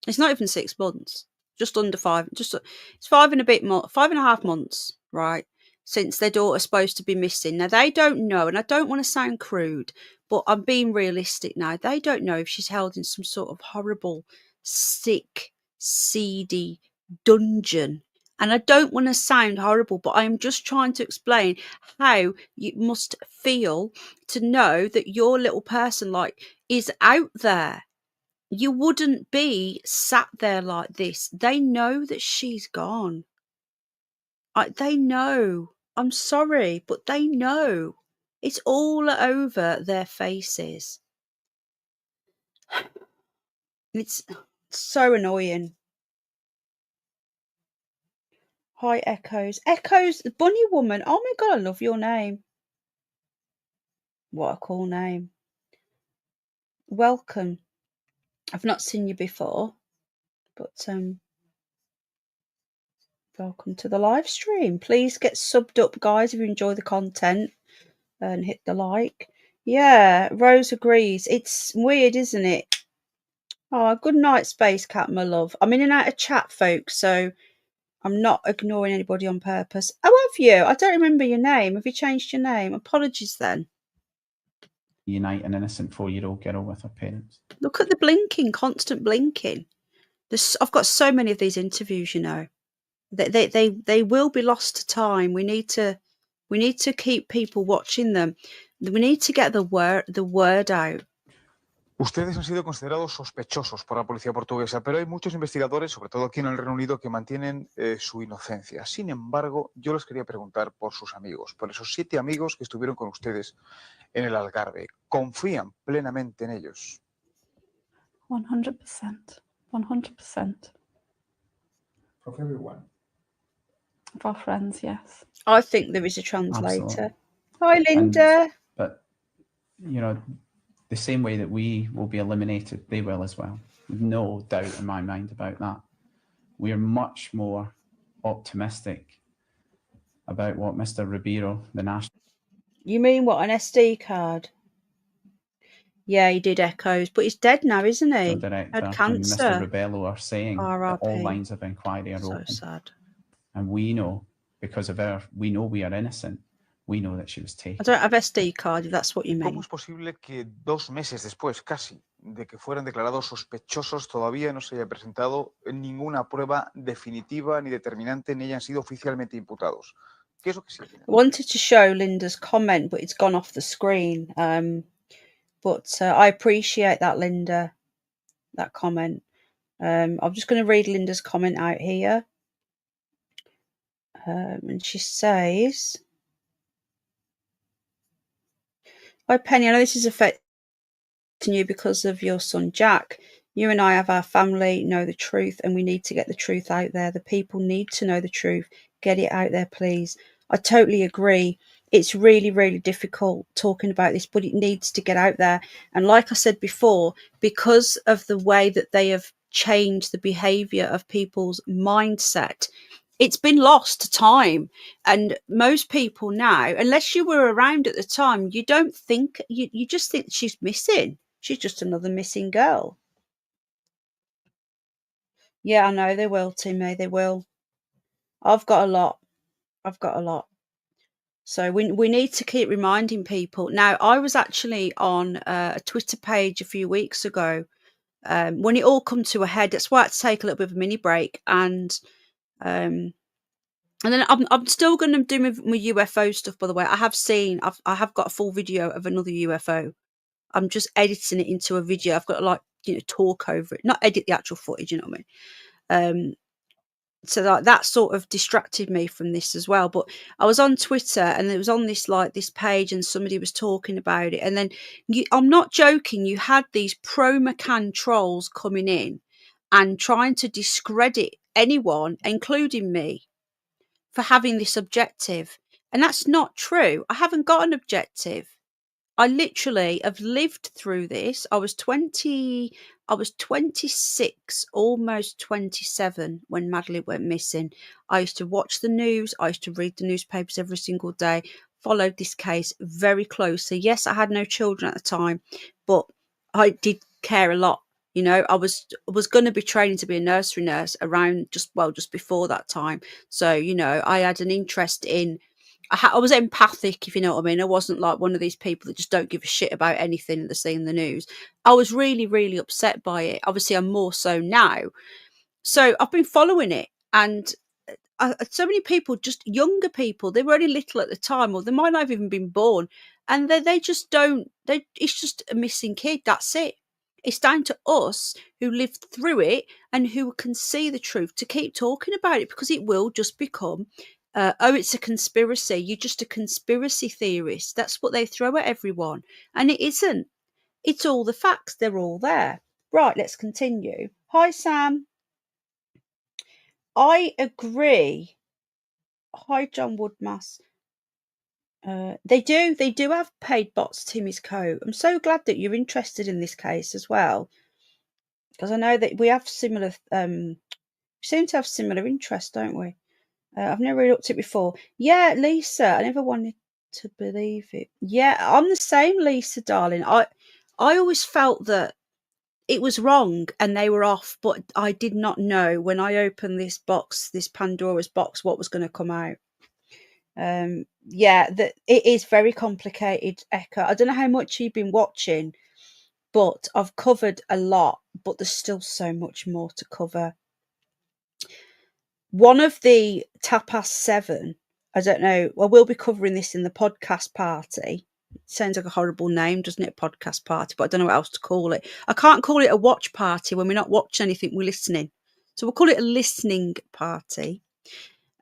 It's not even 6 months. Just under 5. It's 5 and a bit more, 5.5 months, right? Since their daughter's supposed to be missing. Now, they don't know, and I don't want to sound crude, But I'm being realistic now. They don't know if she's held in some sort of horrible, sick, seedy dungeon. And I don't want to sound horrible, but I'm just trying to explain how you must feel to know that your little person is out there. You wouldn't be sat there like this. They know that she's gone. They know. I'm sorry, but they know. It's all over their faces. It's so annoying. Hi, Echoes. Echoes, the bunny woman. Oh my God, I love your name. What a cool name. Welcome. I've not seen you before, but welcome to the live stream. Please get subbed up, guys, if you enjoy the content, and hit the like. Yeah, Rose agrees. It's weird, isn't it? Oh, good night, Space Cat, my love. I'm in and out of chat, folks, so I'm not ignoring anybody on purpose. Oh, have you? I don't remember your name. Have you changed your name? Apologies then. Unite an innocent 4-year-old girl with her parents. Look at the blinking, constant blinking. I've got so many of these interviews, you know. They will be lost to time. We need to keep people watching them. We need to get the word out. Ustedes han sido considerados sospechosos por la policía portuguesa, pero hay muchos investigadores, sobre todo aquí en el Reino Unido, que mantienen su inocencia. Sin embargo, yo les quería preguntar por sus amigos, por esos 7 amigos que estuvieron con ustedes en el Algarve. ¿Confían plenamente en ellos? 100%. 100%. Of everyone. Of our friends, yes. I think there is a translator. Absolutely. Hi, Linda. But, you know, the same way that we will be eliminated, they will as well. No doubt in my mind about that. We are much more optimistic about what Mr. Ribeiro, the national... You mean what, an SD card? Yeah, he did, Echoes, but he's dead now, isn't he? director Had and cancer. Mr. Rebello are saying that all R.I.P. lines of inquiry are So open. sad. And we know, because of we know we are innocent. We know that she was taken. I don't have SD card, if that's what you mean. ¿Cómo es posible que 2 meses después, casi, de que fueran declarados sospechosos, todavía no se haya presentado ninguna prueba definitiva ni determinante ni hayan sido oficialmente imputados? ¿Qué es lo que sienten? I wanted to show Linda's comment, but it's gone off the screen. But I appreciate that, Linda, that comment. I'm just going to read Linda's comment out here. And she says, hi, Penny, I know this is affecting you because of your son, Jack. You and I have our family, know the truth, and we need to get the truth out there. The people need to know the truth. Get it out there, please. I totally agree. It's really, really difficult talking about this, but it needs to get out there. And like I said before, because of the way that they have changed the behaviour of people's mindset, it's been lost to time. And most people now, unless you were around at the time, you don't think, you just think she's missing. She's just another missing girl. Yeah, I know they will, Timmy. They will. I've got a lot. So we need to keep reminding people. Now, I was actually on a Twitter page a few weeks ago when it all come to a head. That's why I had to take a little bit of a mini break. And then I'm still going to do my UFO stuff, by the way. I have got a full video of another UFO. I'm just editing it into a video. I've got to talk over it, not edit the actual footage, you know what I mean? So that sort of distracted me from this as well. But I was on Twitter and it was on this page and somebody was talking about it. And then I'm not joking. You had these pro Mccann trolls coming in and trying to discredit anyone, including me, for having this objective. And that's not true. I haven't got an objective. I literally have lived through this. I was 26, almost 27 when Madeleine went missing. I used to watch the news. I used to read the newspapers every single day, followed this case very closely. Yes, I had no children at the time, but I did care a lot. You know, I was going to be training to be a nursery nurse around just before that time. So, you know, I had an interest in I was empathic, if you know what I mean. I wasn't like one of these people that just don't give a shit about anything that they see in the news. I was really, really upset by it. Obviously, I'm more so now. So I've been following it, and so many people, just younger people, they were only little at the time, or they might not have even been born, and they just don't. It's just a missing kid. That's it. It's down to us who lived through it and who can see the truth to keep talking about it, because it will just become, oh, it's a conspiracy. You're just a conspiracy theorist. That's what they throw at everyone. And it isn't. It's all the facts. They're all there. Right, let's continue. Hi, Sam. I agree. Hi, John Woodmass. They do have paid bots, Timmy's Co. I'm so glad that you're interested in this case as well, because I know that we have similar, we seem to have similar interests, don't we? I've never really looked at it before. Yeah, Lisa, I never wanted to believe it. Yeah, I'm the same, Lisa, darling. I always felt that it was wrong and they were off, but I did not know when I opened this box, this Pandora's box, what was going to come out. Yeah, that it is very complicated, Eka. I don't know how much you've been watching, but I've covered a lot, but there's still so much more to cover. One of the Tapas 7, I don't know, well, we'll be covering this in the podcast party. It sounds like a horrible name, doesn't it? Podcast party, but I don't know what else to call it. I can't call it a watch party when we're not watching anything, we're listening. So we'll call it a listening party.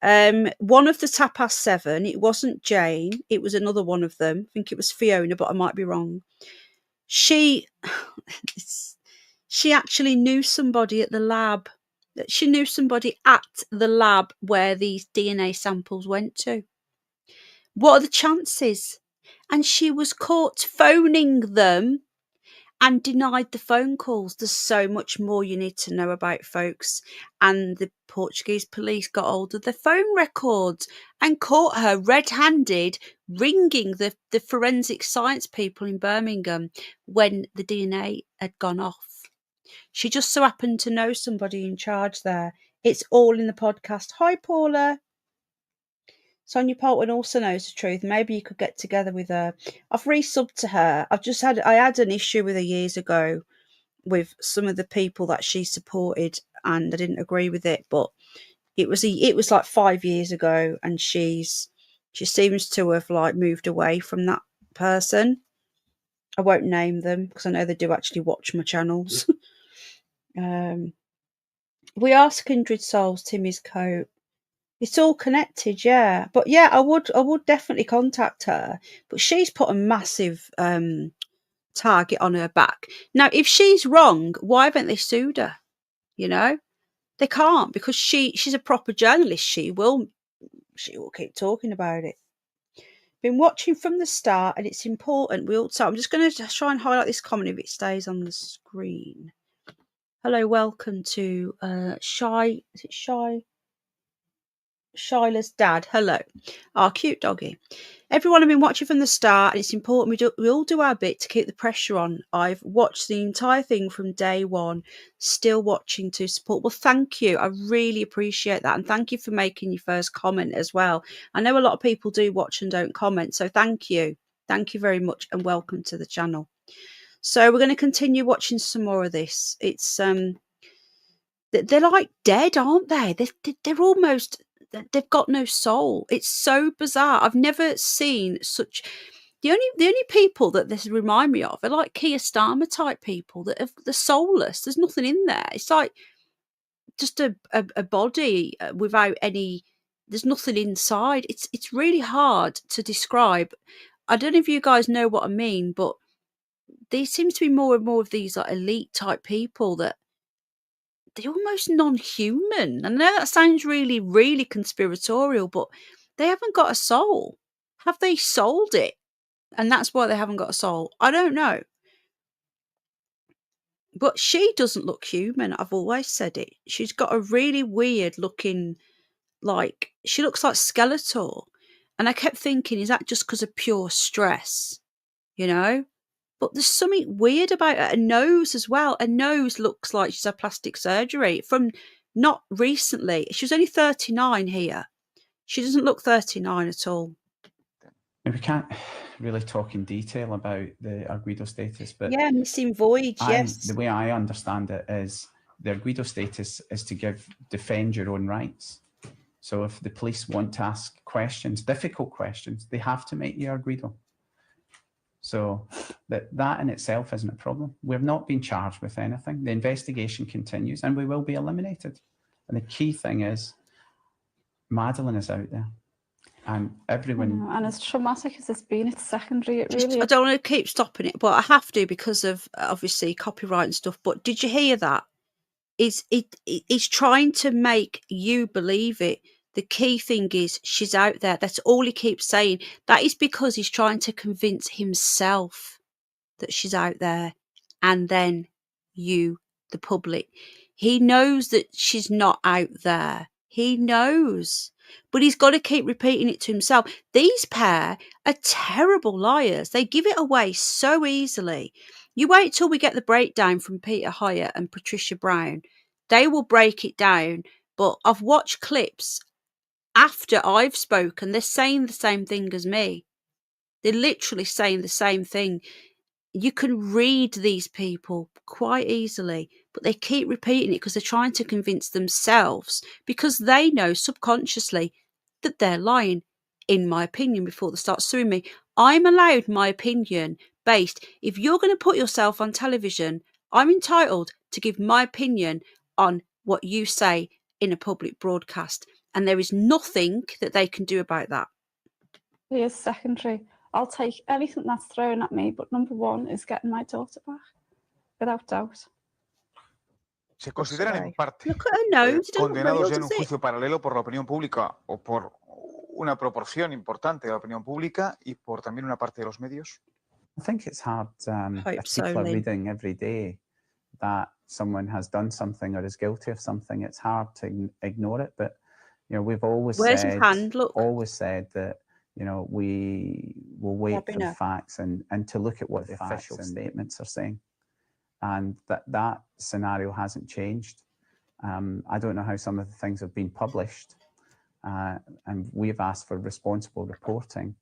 One of the Tapas 7, it wasn't Jane, it was another one of them. I think it was Fiona, but I might be wrong. She actually knew somebody at the lab. She knew somebody at the lab where these DNA samples went to. What are the chances? And she was caught phoning them and denied the phone calls. There's so much more you need to know about, folks. And the Portuguese police got hold of the phone records and caught her red-handed ringing the forensic science people in Birmingham when the DNA had gone off. She just so happened to know somebody in charge there. It's all in the podcast. Hi, Paula. Sonia Polton also knows the truth. Maybe you could get together with her. I've resubbed to her. I had an issue with her years ago with some of the people that she supported, and I didn't agree with it. But it was like 5 years ago, and she seems to have like moved away from that person. I won't name them because I know they do actually watch my channels. We are kindred souls, Timmy's coat. It's all connected, yeah. But yeah, I would definitely contact her. But she's put a massive target on her back. Now, if she's wrong, why haven't they sued her? You know, they can't, because she's a proper journalist. She will keep talking about it. Been watching from the start, and it's important. I'm just going to try and highlight this comment if it stays on the screen. Hello, welcome to Shy. Is it Shy? Shyla's dad. Hello, our cute doggy. Everyone have been watching from the start, and it's important we all do our bit to keep the pressure on. I've watched the entire thing from day one, still watching to support. Well, thank you. I really appreciate that, and thank you for making your first comment as well. I know a lot of people do watch and don't comment, so thank you. Thank you very much, and welcome to the channel. So we're going to continue watching some more of this. It's they're like dead, aren't they? They're almost. They've got no soul. It's so bizarre. I've never seen such. The only people that this remind me of are like Keir Starmer type people that are the soulless. There's nothing in there. It's like just a body without any. There's nothing inside. It's really hard to describe. I don't know if you guys know what I mean, but there seems to be more and more of these like elite type people that. They're almost non-human. I know that sounds really, really conspiratorial, but they haven't got a soul. Have they sold it? And that's why they haven't got a soul. I don't know. But she doesn't look human. I've always said it. She's got a really weird looking, like, she looks like Skeletor. And I kept thinking, is that just because of pure stress? You know? But there's something weird about her. A nose as well. Her nose looks like she's had plastic surgery from not recently. She was only 39 here. She doesn't look 39 at all. We can't really talk in detail about the arguido status, but Yeah, missing voyage, yes. the way I understand it is the arguido status is to defend your own rights. So if the police want to ask questions, difficult questions, they have to make you arguido. So that in itself isn't a problem. We've not been charged with anything. The investigation continues and we will be eliminated. And the key thing is Madeleine is out there. And everyone... And as traumatic as it's been, it's secondary. It really I is. don't want to keep stopping it, but I have to because of obviously copyright and stuff. But did you hear that? It's trying to make you believe it. The key thing is she's out there. That's all he keeps saying. That is because he's trying to convince himself that she's out there, and then you, the public. He knows that she's not out there. He knows. But he's got to keep repeating it to himself. These pair are terrible liars. They give it away so easily. You wait till we get the breakdown from Peter Hyatt and Patricia Brown. They will break it down. But I've watched clips after I've spoken. They're saying the same thing as me. They're literally saying the same thing. You can read these people quite easily, but they keep repeating it because they're trying to convince themselves, because they know subconsciously that they're lying, in my opinion, before they start suing me. I'm allowed my opinion based. If you're going to put yourself on television, I'm entitled to give my opinion on what you say in a public broadcast. And there is nothing that they can do about that. It is secondary. I'll take anything that's thrown at me, but number one is getting my daughter back, without doubt. ¿Se consideran en parte Look at her nose. condenados ya en un juicio paralelo por la opinión pública o por una proporción importante de la opinión pública y por también una parte de los medios? I think it's hard if people are reading every day that someone has done something or is guilty of something. It's hard to ignore it, but we've always said that we will wait for the facts and to look at what the official statements are saying, and that scenario hasn't changed. I don't know how some of the things have been published, and we've asked for responsible reporting,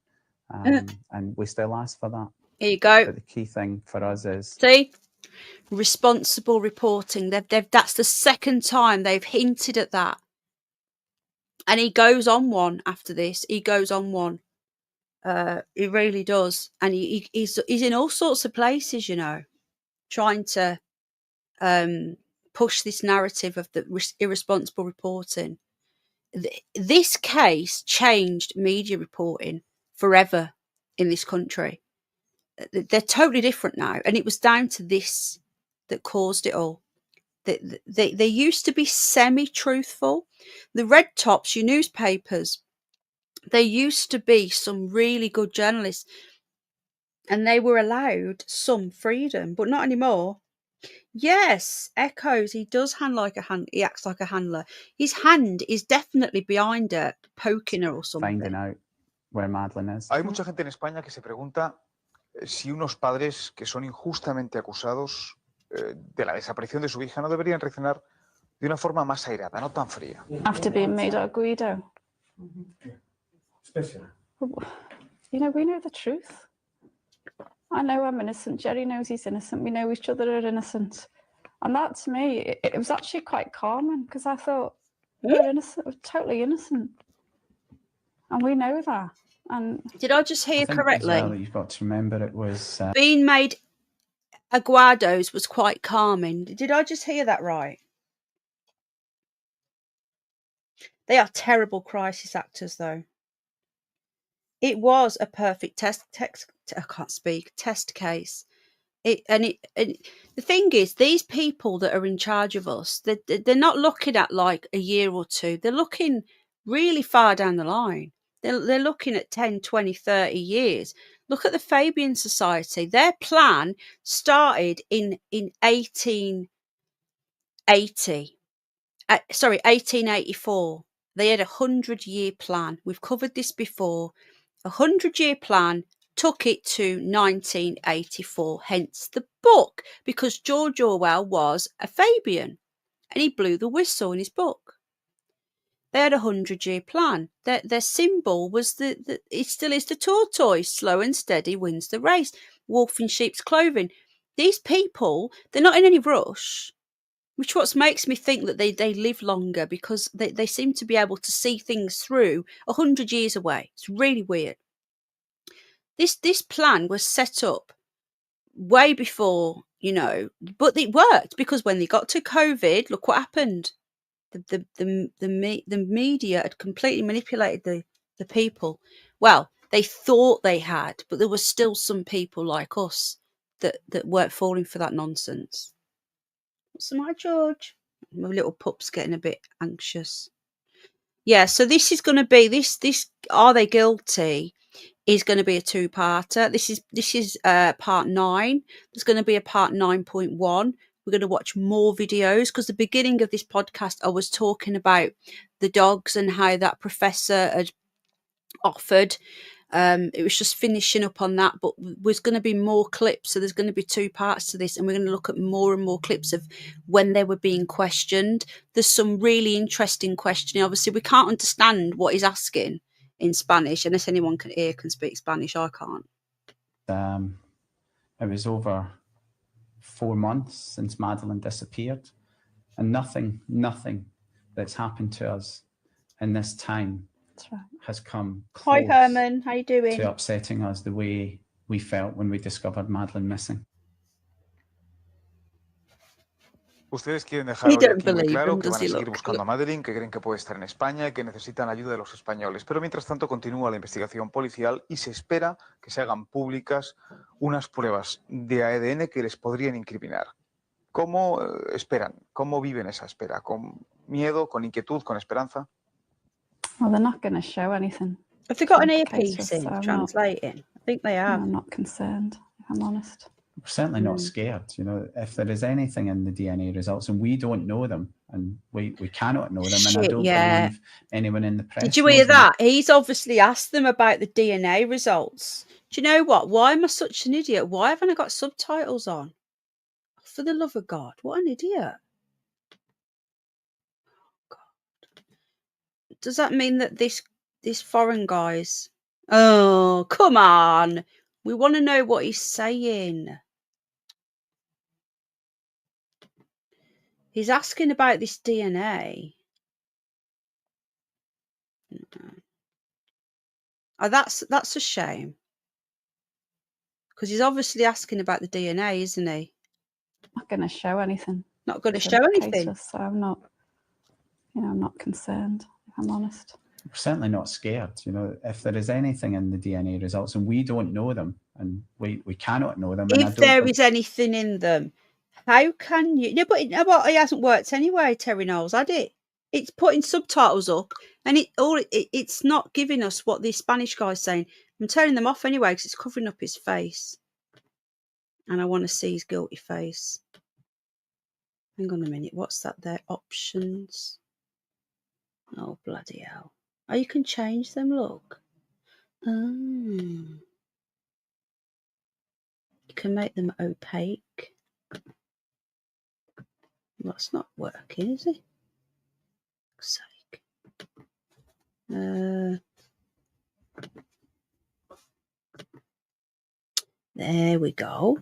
and we still ask for that. Here you go. But the key thing for us is responsible reporting. That's the second time they've hinted at that. And he goes on one after this. He goes on one. He really does. And he's in all sorts of places, trying to push this narrative of the irresponsible reporting. This case changed media reporting forever in this country. They're totally different now. And it was down to this that caused it all. They used to be semi-truthful. The red tops, your newspapers, there used to be some really good journalists, and they were allowed some freedom, but not anymore. Yes, Echoes, he does he acts like a handler. His hand is definitely behind her, poking her or something. Finding out where Madeleine is. Hay mucha gente en España que se pregunta si unos padres que son injustamente acusados de la desaparición de su hija no deberían reaccionar de una forma más airada, no tan fría. After being made arguido. Especially. We know the truth. I know I'm innocent. Jerry knows he's innocent. We know each other are innocent. And that, to me, it was actually quite calming, because I thought, we're innocent, we're totally innocent. And we know that. And did I just hear correctly? Well, you've got to remember it was... being made aguados was quite calming. Did I just hear that right? They are terrible crisis actors, though. It was a perfect test case. The thing is, these people that are in charge of us, they're not looking at like a year or two. They're looking really far down the line. They're looking at 10, 20, 30 years. Look at the Fabian Society. Their plan started in 1884. They had a 100-year plan. We've covered this before. A 100-year plan took it to 1984, hence the book, because George Orwell was a Fabian and he blew the whistle in his book. They had a 100-year plan. Their symbol was it still is the tortoise. Slow and steady wins the race. Wolf in sheep's clothing. These people, they're not in any rush, which what makes me think that they live longer, because they seem to be able to see things through 100 years away. It's really weird. This plan was set up way before, but it worked, because when they got to COVID, look what happened. The media had completely manipulated the people. Well, they thought they had, but there were still some people like us that weren't falling for that nonsense. What's the matter, George? My little pup's getting a bit anxious. Yeah, so this is going to be this. Are they guilty? Is going to be a two-parter. This is part 9. There's going to be a part 9.1. We're going to watch more videos, because the beginning of this podcast I was talking about the dogs and how that professor had offered. It was just finishing up on that, but there's going to be more clips. So there's going to be 2 parts to this, and we're going to look at more and more clips of when they were being questioned. There's some really interesting questioning. Obviously, we can't understand what he's asking in Spanish, unless anyone can speak Spanish. I can't. It was over 4 months since Madeleine disappeared, and nothing that's happened to us in this time has come close. Hi Herman, how you doing? To upsetting us the way we felt when we discovered Madeleine missing. Ustedes quieren dejar hoy aquí muy claro que van a seguir buscando a Madeleine, que creen que puede estar en España y que necesitan ayuda de los españoles. Pero mientras tanto continúa la investigación policial y se espera que se hagan públicas unas pruebas de ADN que les podrían incriminar. ¿Cómo esperan? ¿Cómo viven esa espera? ¿Con miedo, con inquietud, con esperanza? Well, they're not going to show anything. Have they got an earpiece in translating? I think they have. I'm not concerned, if I'm honest. We're certainly not scared. If there is anything in the DNA results and we don't know them, and we cannot know them, and I don't believe anyone in the press. Did you hear that? He's obviously asked them about the DNA results. Do you know what? Why am I such an idiot? Why haven't I got subtitles on? For the love of God, what an idiot. God. Does that mean that this foreign guy's... Oh, come on. We want to know what he's saying. He's asking about this DNA. Oh, that's a shame. Because he's obviously asking about the DNA, isn't he? Not going to show anything. Not going to show anything. So I'm not, I'm not concerned, if I'm honest. We're certainly not scared. If there is anything in the DNA results and we don't know them, and we cannot know them. If there is anything in them, how can you? No, but it hasn't worked anyway, Terry Knowles, had it? It's putting subtitles up, and it's not giving us what the Spanish guy's saying. I'm turning them off anyway because it's covering up his face, and I want to see his guilty face. Hang on a minute, what's that there? Options. Oh, bloody hell. Oh, you can change them, look. Oh. You can make them opaque. That's not working, is it? For sake. There we go.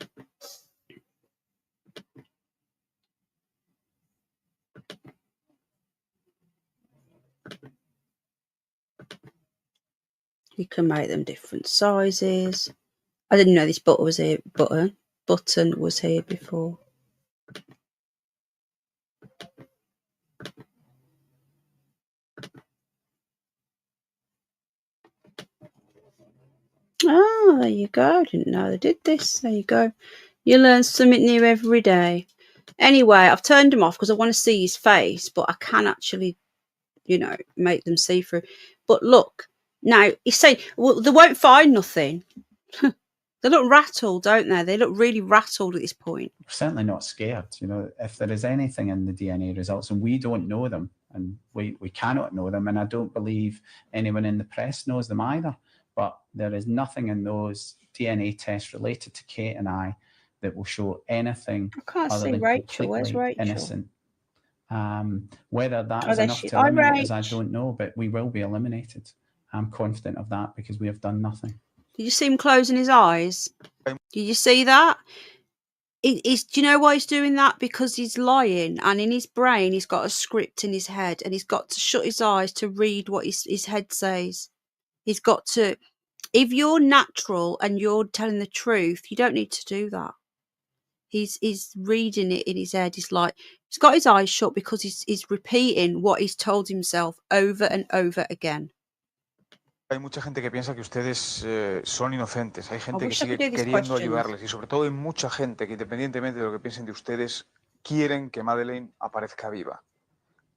You can make them different sizes. I didn't know this button was here. Button was here before. Oh, there you go. Didn't know they did this. There you go. You learn something new every day. Anyway, I've turned them off because I want to see his face, but I can actually, make them see through. But look, now he's saying, well, they won't find nothing. They look rattled, don't they? They look really rattled at this point. We're certainly not scared. If there is anything in the DNA results and we don't know them, and we cannot know them, and I don't believe anyone in the press knows them either, but there is nothing in those DNA tests related to Kate and I that will show anything I can't other see than Rachel. Where's completely Rachel? innocent Whether that Oh, is there enough she is. to Hi, eliminate us, I Rach. don't know, but we will be eliminated. I'm confident of that because we have done nothing. Did you see him closing his eyes? Did you see that? Do you know why he's doing that? Because he's lying, and in his brain he's got a script in his head, and he's got to shut his eyes to read what his head says. He's got to. If you're natural and you're telling the truth, you don't need to do that. He's reading it in his head. He's got his eyes shut because he's repeating what he's told himself over and over again. Hay mucha gente que piensa que ustedes son inocentes. Hay gente que wish I sigue could do these queriendo questions. ayudarles. Y sobre todo hay mucha gente que, independientemente de lo que piensen de ustedes, quieren que Madeleine aparezca viva.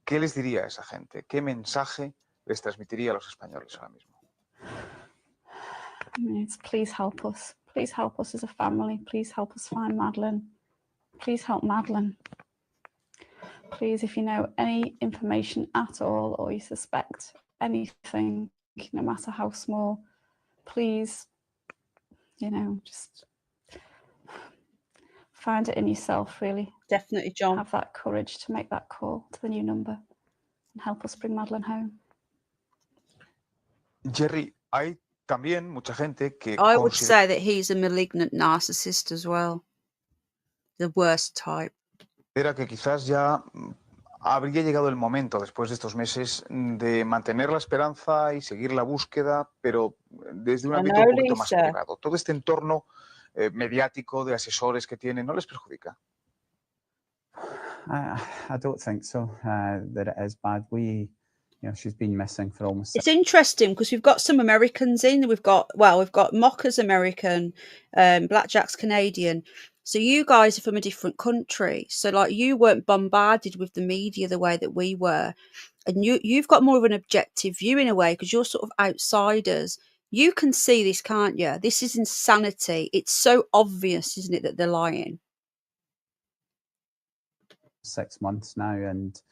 ¿Qué les diría a esa gente? ¿Qué mensaje les transmitiría a los españoles ahora mismo? I mean, it's please help us. Please help us as a family. Please help us find Madeleine. Please help Madeleine. Please, if you know any information at all or you suspect anything, no matter how small, please, just find it in yourself, really. Definitely, John. Have that courage to make that call to the new number and help us bring Madeleine home. Jerry, hay también mucha gente que I would say that he's a malignant narcissist as well. The worst type. considera que quizás ya habría llegado el momento, después de estos meses, de mantener la esperanza y seguir la búsqueda, pero desde un ámbito un poquito más privado. Todo este entorno mediático de asesores que tienen, ¿no les perjudica? I don't think so, that it is bad. She's been missing for almost... It's interesting because we've got some Americans in. We've got Mocha's American, Blackjack's Canadian. So you guys are from a different country. So you weren't bombarded with the media the way that we were. And you've got more of an objective view in a way because you're sort of outsiders. You can see this, can't you? This is insanity. It's so obvious, isn't it, that they're lying? 6 months now, and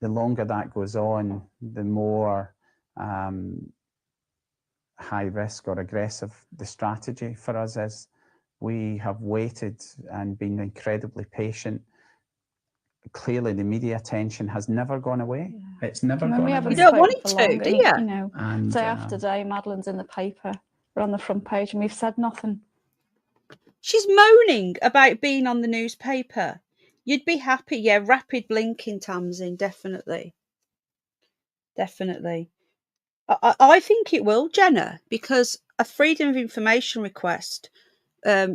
the longer that goes on, the more high risk or aggressive the strategy for us is. We have waited and been incredibly patient. Clearly, the media attention has never gone away. Yeah. It's never gone away. You don't want it to, do you? And, day after day, Madeleine's in the paper. We're on the front page and we've said nothing. She's moaning about being on the newspaper. You'd be happy. Yeah, rapid blinking, Tamsin, definitely. Definitely. I think it will, Jenna, because a freedom of information request,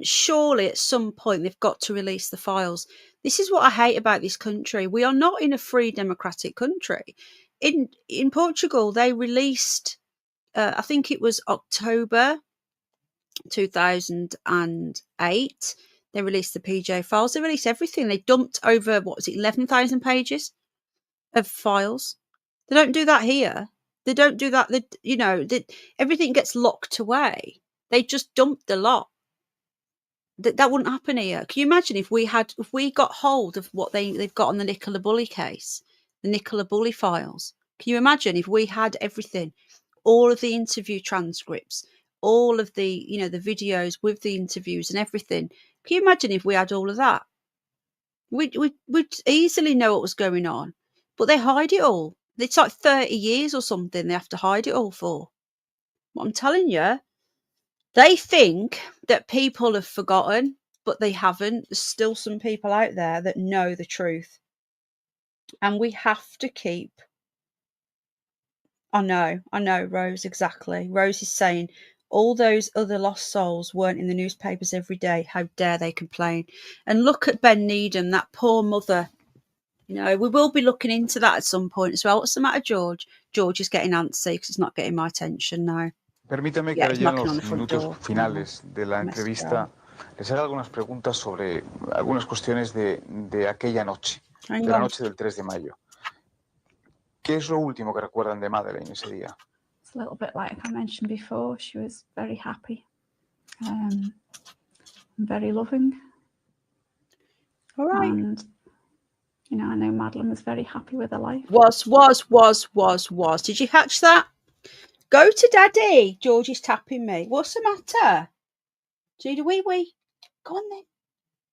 surely at some point they've got to release the files. This is what I hate about this country. We are not in a free democratic country. In Portugal, they released, I think it was October 2008. They released the PJ files. They released everything. They dumped over, 11,000 pages of files. They don't do that here. They don't do that. Everything gets locked away. They just dump the lot. That wouldn't happen here. Can you imagine if we got hold of what they've got on the Nicola Bulley case, the Nicola Bulley files? Can you imagine if we had everything, all of the interview transcripts, all of the the videos with the interviews and everything? Can you imagine if we had all of that? We'd easily know what was going on, but they hide it all. It's like 30 years or something they have to hide it all for. What I'm telling you, they think that people have forgotten, but they haven't. There's still some people out there that know the truth. And we have to keep... I know, Rose, exactly. Rose is saying, all those other lost souls weren't in the newspapers every day. How dare they complain? And look at Ben Needham, that poor mother. We will be looking into that at some point as well. What's the matter, George? George is getting antsy because it's not getting my attention now. Permítame que ahora ya en los minutos finales de la entrevista les haga algunas preguntas sobre algunas cuestiones de aquella noche, de la noche del 3 de mayo. ¿Qué es lo último que recuerdan de Madeleine ese día? It's a little bit like I mentioned before. She was very happy, very loving. All right. And I know Madeleine was very happy with her life. Was. Did you catch that? Go to Daddy. George is tapping me. What's the matter? Do the wee-wee. Go on then.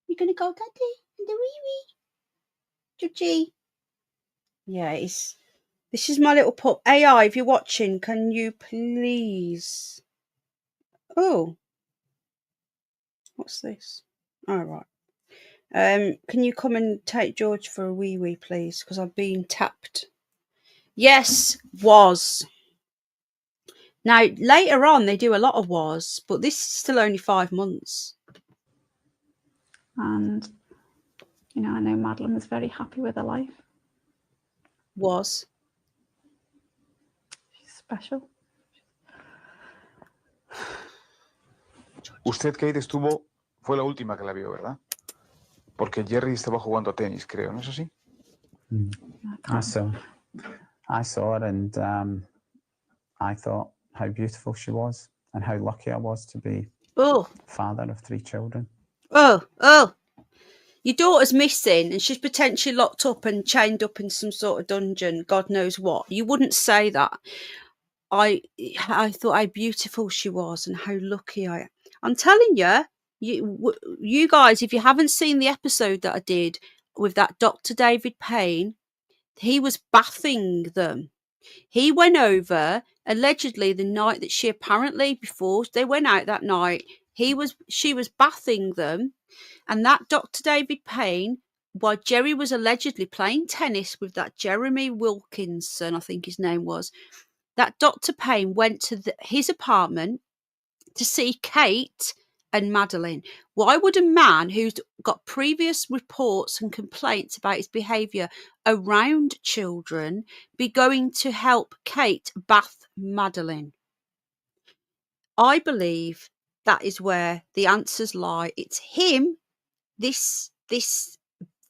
You're going to go, Daddy, and the wee-wee. Georgie. Yeah, this is my little pup. AI, if you're watching, can you please? Oh, what's this? Oh, right. Can you come and take George for a wee, please? Because I'm being tapped. Yes, was. Now, later on, they do a lot of was, but this is still only 5 months. And, you know, I know Madeleine was very happy with her life. Was. She's special. Usted, Kate, fue la última que la vio, ¿verdad? Porque Jerry estaba jugando tenis, creo, ¿no es así? I saw her, and I thought how beautiful she was and how lucky I was to be father of 3 children. Oh. Your daughter's missing and she's potentially locked up and chained up in some sort of dungeon, God knows what. You wouldn't say that. I thought how beautiful she was and how lucky I am. I'm telling you guys, if you haven't seen the episode that I did with that Dr. David Payne, he was bathing them. He went over, allegedly the night that before they went out that night, she was bathing them. And that Dr. David Payne, while Jerry was allegedly playing tennis with that Jeremy Wilkinson, I think his name was, that Dr. Payne went to his apartment to see Kate and Madeleine. Why would a man who's got previous reports and complaints about his behaviour around children be going to help Kate bath Madeleine? I believe that is where the answers lie. It's him, this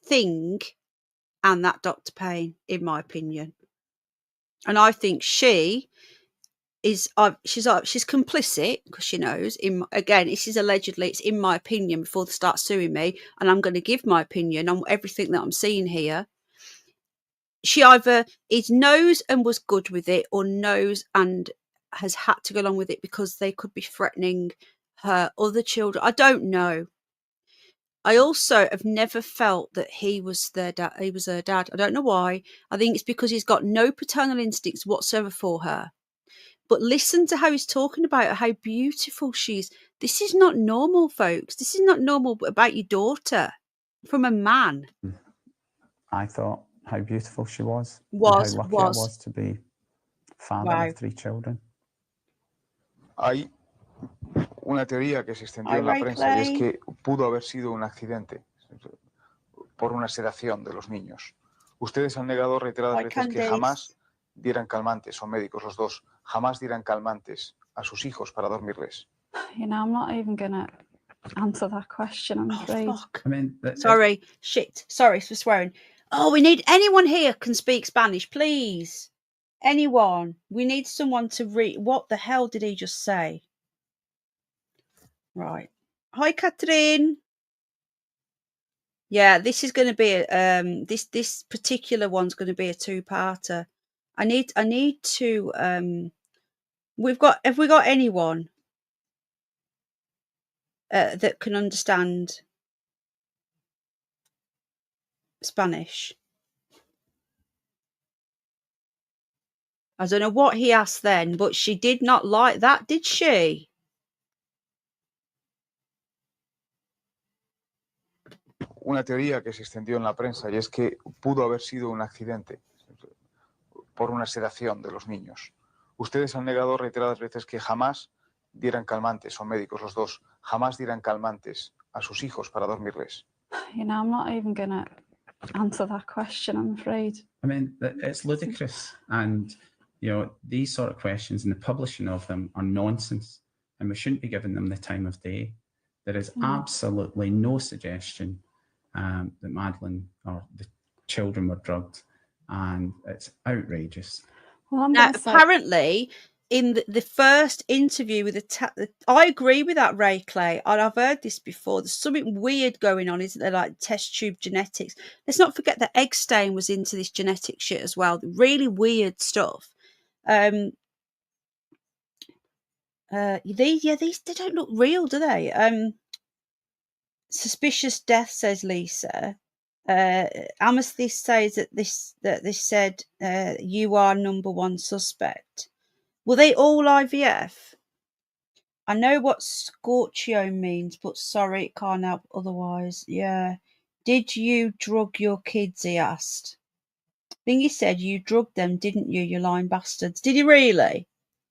thing, and that Dr. Payne, in my opinion. And I think she is she's complicit because she knows. Again, this is allegedly. It's in my opinion before they start suing me, and I'm going to give my opinion on everything that I'm seeing here. She either knows and was good with it, or knows and has had to go along with it because they could be threatening her other children. I don't know. I also have never felt that he was their dad. He was her dad. I don't know why. I think it's because he's got no paternal instincts whatsoever for her. But listen to how he's talking about her, how beautiful she is. This is not normal, folks. This is not normal about your daughter from a man. I thought how beautiful she was and how lucky I was to be father of 3 children. Hay una teoría que se extendió en la prensa y es que pudo haber sido un accidente por una sedación de los niños. Ustedes han negado reiteradas veces que jamás dieran calmantes, o médicos los dos, jamás dieran calmantes a sus hijos para dormirles. You know, I'm not even going to answer that question, I'm afraid. Fuck. I mean, sorry for swearing. Oh, we need anyone here can speak Spanish, please. Anyone. We need someone to read. What the hell did he just say? Right. Hi, Catherine. Yeah, this is going to be this particular one's going to be a 2-parter. I need to have we got anyone that can understand Spanish? I don't know what he asked then, but she did not like that, did she? Una teoría que se extendió en la prensa y es que pudo haber sido un accidente por una sedación de los niños. Ustedes han negado reiteradas veces que jamás dieran calmantes, o médicos los dos, jamás dieran calmantes a sus hijos para dormirles. You know, I'm not even going to answer that question, I'm afraid. I mean, it's ludicrous, and you know, these sort of questions and the publishing of them are nonsense, and we shouldn't be giving them the time of day. There is absolutely no suggestion that Madeleine or the children were drugged, and it's outrageous. Well, now, apparently, in the first interview with I agree with that, Ray Clay, and I've heard this before. There's something weird going on, isn't there? Like test tube genetics. Let's not forget that Eggstein was into this genetic shit as well. Really weird stuff. These they don't look real, do they? Suspicious death, says Lisa. Amethyst says that this said you are #1 suspect. Were they all IVF? I know what Scorchio means, but sorry, it can't help otherwise. Yeah. Did you drug your kids? He asked. I think he said you drugged them, didn't you, you lying bastards? Did he really?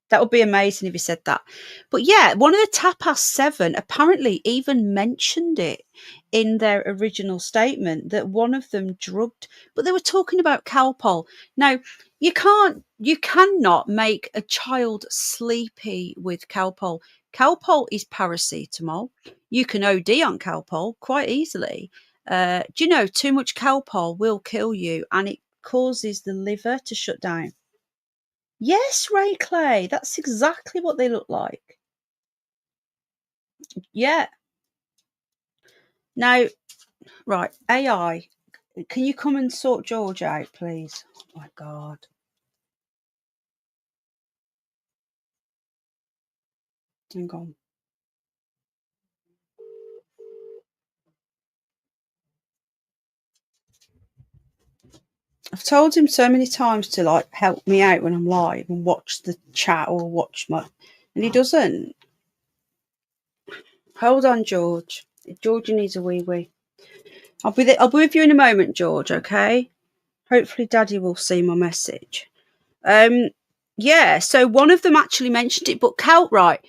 That would be amazing if he said that. But yeah, one of the Tapas 7 apparently even mentioned it in their original statement that one of them drugged, but they were talking about Calpol. Now, you cannot make a child sleepy with Calpol. Calpol is paracetamol. You can OD on Calpol quite easily. Do you know too much Calpol will kill you, and it causes the liver to shut down. Yes, Ray Clay, that's exactly what they look like. Yeah. Now, right, AI, can you come and sort George out, please? Oh, my God. Hang on. I've told him so many times to, like, help me out when I'm live and watch the chat or watch my... And he doesn't. Hold on, George. George needs a wee-wee. I'll be with you in a moment, George, okay? Hopefully Daddy will see my message. Yeah, so one of them actually mentioned it, but Calpol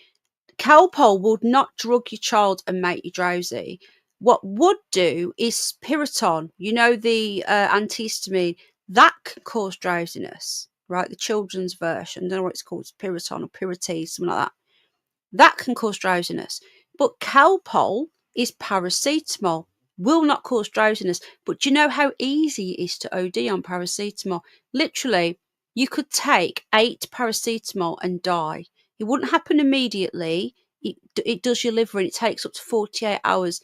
would not drug your child and make you drowsy. What would do is Piriton, you know, the antihistamine, that can cause drowsiness, right? The children's version, I don't know what it's called, it's Piriton or Pirites, something like that. That can cause drowsiness. But Calpol is paracetamol, will not cause drowsiness. But do you know how easy it is to OD on paracetamol? Literally, you could take 8 paracetamol and die. It wouldn't happen immediately. It does your liver and it takes up to 48 hours.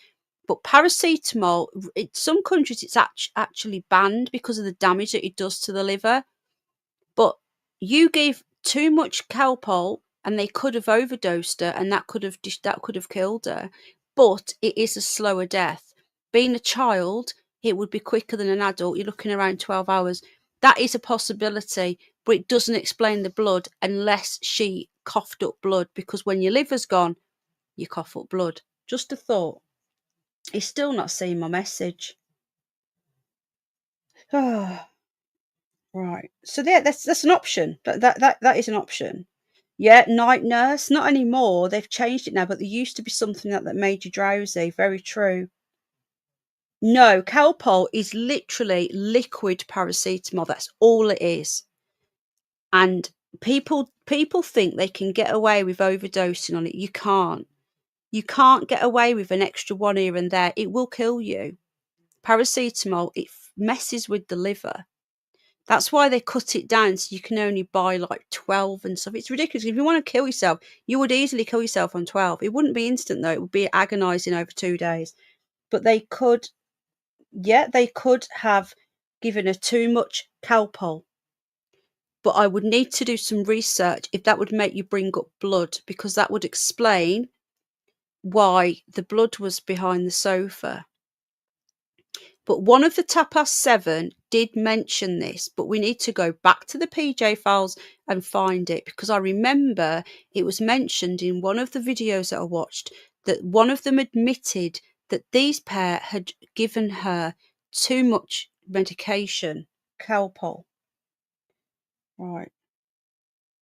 But paracetamol, in some countries, it's actually banned because of the damage that it does to the liver. But you gave too much Calpol and they could have overdosed her and that could have killed her. But it is a slower death. Being a child, it would be quicker than an adult. You're looking around 12 hours. That is a possibility, but it doesn't explain the blood unless she coughed up blood, because when your liver's gone, you cough up blood. Just a thought. He's still not seeing my message. Right. So yeah, that's an option. That is an option. Yeah, night nurse. Not anymore. They've changed it now, but there used to be something that made you drowsy. Very true. No, Calpol is literally liquid paracetamol. That's all it is. And people think they can get away with overdosing on it. You can't. You can't get away with an extra one here and there. It will kill you. Paracetamol, it messes with the liver. That's why they cut it down so you can only buy like 12 and stuff. It's ridiculous. If you want to kill yourself, you would easily kill yourself on 12. It wouldn't be instant though. It would be agonizing over 2 days. But they could have given her too much Calpol. But I would need to do some research if that would make you bring up blood, because that would explain why the blood was behind the sofa. But one of the Tapas 7 did mention this, but we need to go back to the PJ files and find it, because I remember it was mentioned in one of the videos that I watched that one of them admitted that these pair had given her too much medication, Calpol. Right.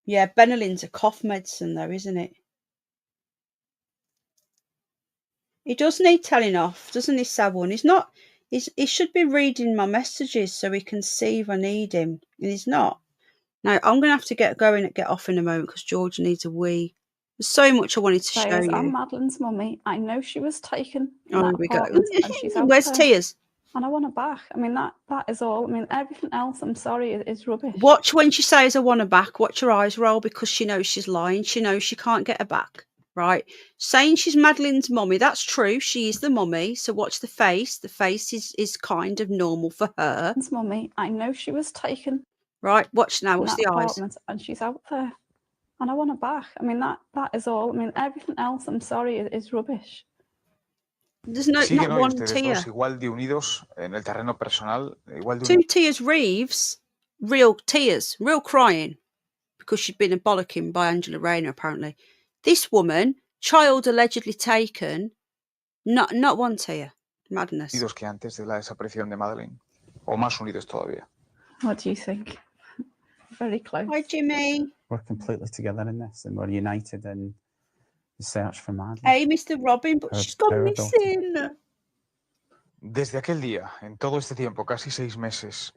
Yeah, Beneline's a cough medicine though, isn't it? He does need telling off, doesn't he, Sabun? He should be reading my messages so he can see if I need him, and he's not. Now, I'm going to have to get off in a moment because George needs a wee. There's so much I wanted to show you. I'm Madeleine's mummy. I know she was taken in Oh, that here we go. apartment and she's out Where's there. Tears? And I want her back. I mean, that is all. I mean, everything else, I'm sorry, is rubbish. Watch when she says I want her back. Watch her eyes roll, because she knows she's lying. She knows she can't get her back. Right? Saying she's Madeleine's mummy, that's true. She is the mummy. So watch the face. The face is kind of normal for her. Mummy, I know she was taken. Right? Watch now. Watch the eyes. And she's out there. And I want her back. I mean, that is all. I mean, everything else, I'm sorry, is rubbish. There's not ¿Siguen hoy one ustedes tear. dos igual de unidos en el terreno personal? Igual de 2 unidos. tears Reeves, real tears, real crying, because she'd been a bollocking by Angela Rayner, apparently. This woman, child allegedly taken, not one tear. Madness. Unidos que antes de la desaparición de Madeleine. O más unidos todavía. What do you think? Very close. Hi, Jimmy. We're completely together in this, and we're united in the search for Madeleine. Hey, Mr. Robin, but she's gone Her daughter. missing. Desde aquel día, en todo este tiempo, casi 6 meses,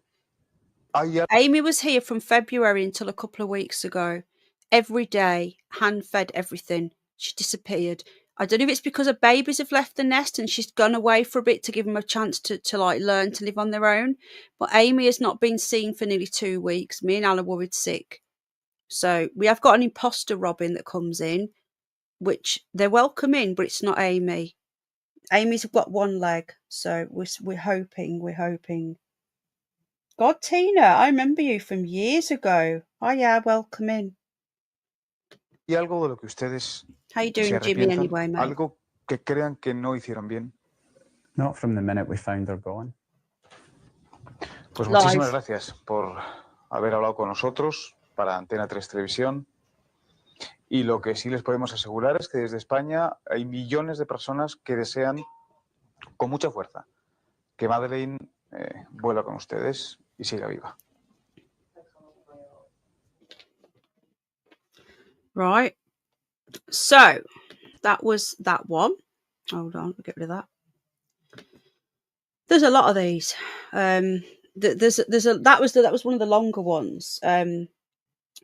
Amy was here from February until a couple of weeks ago. Every day, hand-fed everything. She disappeared. I don't know if it's because her babies have left the nest and she's gone away for a bit to give them a chance to like learn to live on their own. But Amy has not been seen for nearly 2 weeks. Me and Al are worried sick. So we have got an imposter Robin that comes in, which they're welcome in, but it's not Amy. Amy's got one leg, so we're hoping. God, Tina, I remember you from years ago. Oh yeah, welcome in. ¿hay algo de lo que ustedes How you se doing, Jimmy, arrepientan? anyway, mate? ¿Algo que crean que no hicieron bien? Not from the minute we found her gone. Pues Live. muchísimas gracias por haber hablado con nosotros para Antena 3 Televisión. Y lo que sí les podemos asegurar es que desde España hay millones de personas que desean con mucha fuerza que Madeleine vuelva con ustedes y siga viva. Right. So that was that one. Hold on, we'll get rid of that. There's a lot of these. That was one of the longer ones.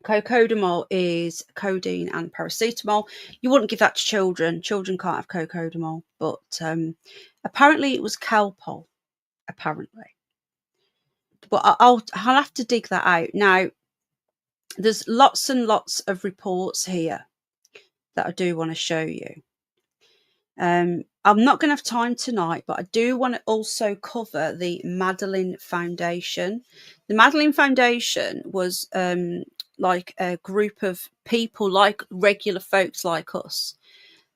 Cocodamol is codeine and paracetamol. You wouldn't give that to children. Children can't have cocodamol, but apparently it was Calpol. Apparently, but I'll have to dig that out. Now, there's lots and lots of reports here that I do want to show you. I'm not going to have time tonight, but I do want to also cover the Madeleine Foundation. The Madeleine Foundation was like a group of people, like regular folks like us,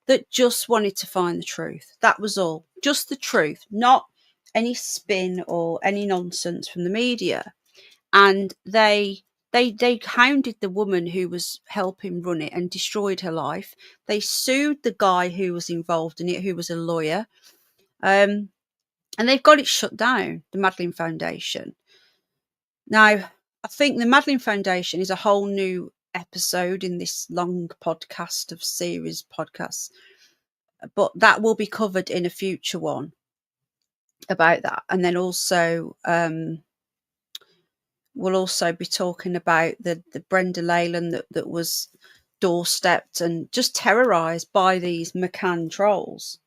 that just wanted to find the truth. That was all. Just the truth, not any spin or any nonsense from the media. And they hounded the woman who was helping run it and destroyed her life. They sued the guy who was involved in it, who was a lawyer. And they've got it shut down, the Madeleine Foundation. Now, I think the Madeleine Foundation is a whole new episode in this long podcast of series podcasts. But that will be covered in a future one about that. And then also... we'll also be talking about the Brenda Leyland that was doorstepped and just terrorised by these Mccann trolls.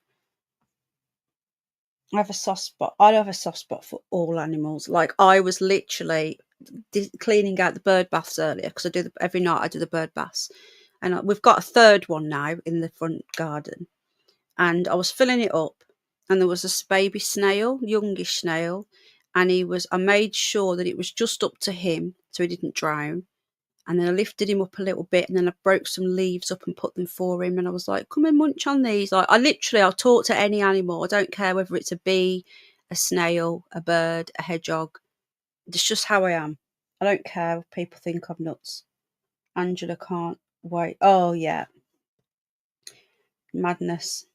I have a soft spot for all animals. Like, I was literally cleaning out the bird baths earlier, because every night I do the bird baths, and we've got a third one now in the front garden, and I was filling it up, and there was a baby snail, youngish snail. And I made sure that it was just up to him so he didn't drown. And then I lifted him up a little bit, and then I broke some leaves up and put them for him. And I was like, come and munch on these. Like, I'll talk to any animal. I don't care whether it's a bee, a snail, a bird, a hedgehog. It's just how I am. I don't care if people think I'm nuts. Angela can't wait. Oh, yeah. Madness.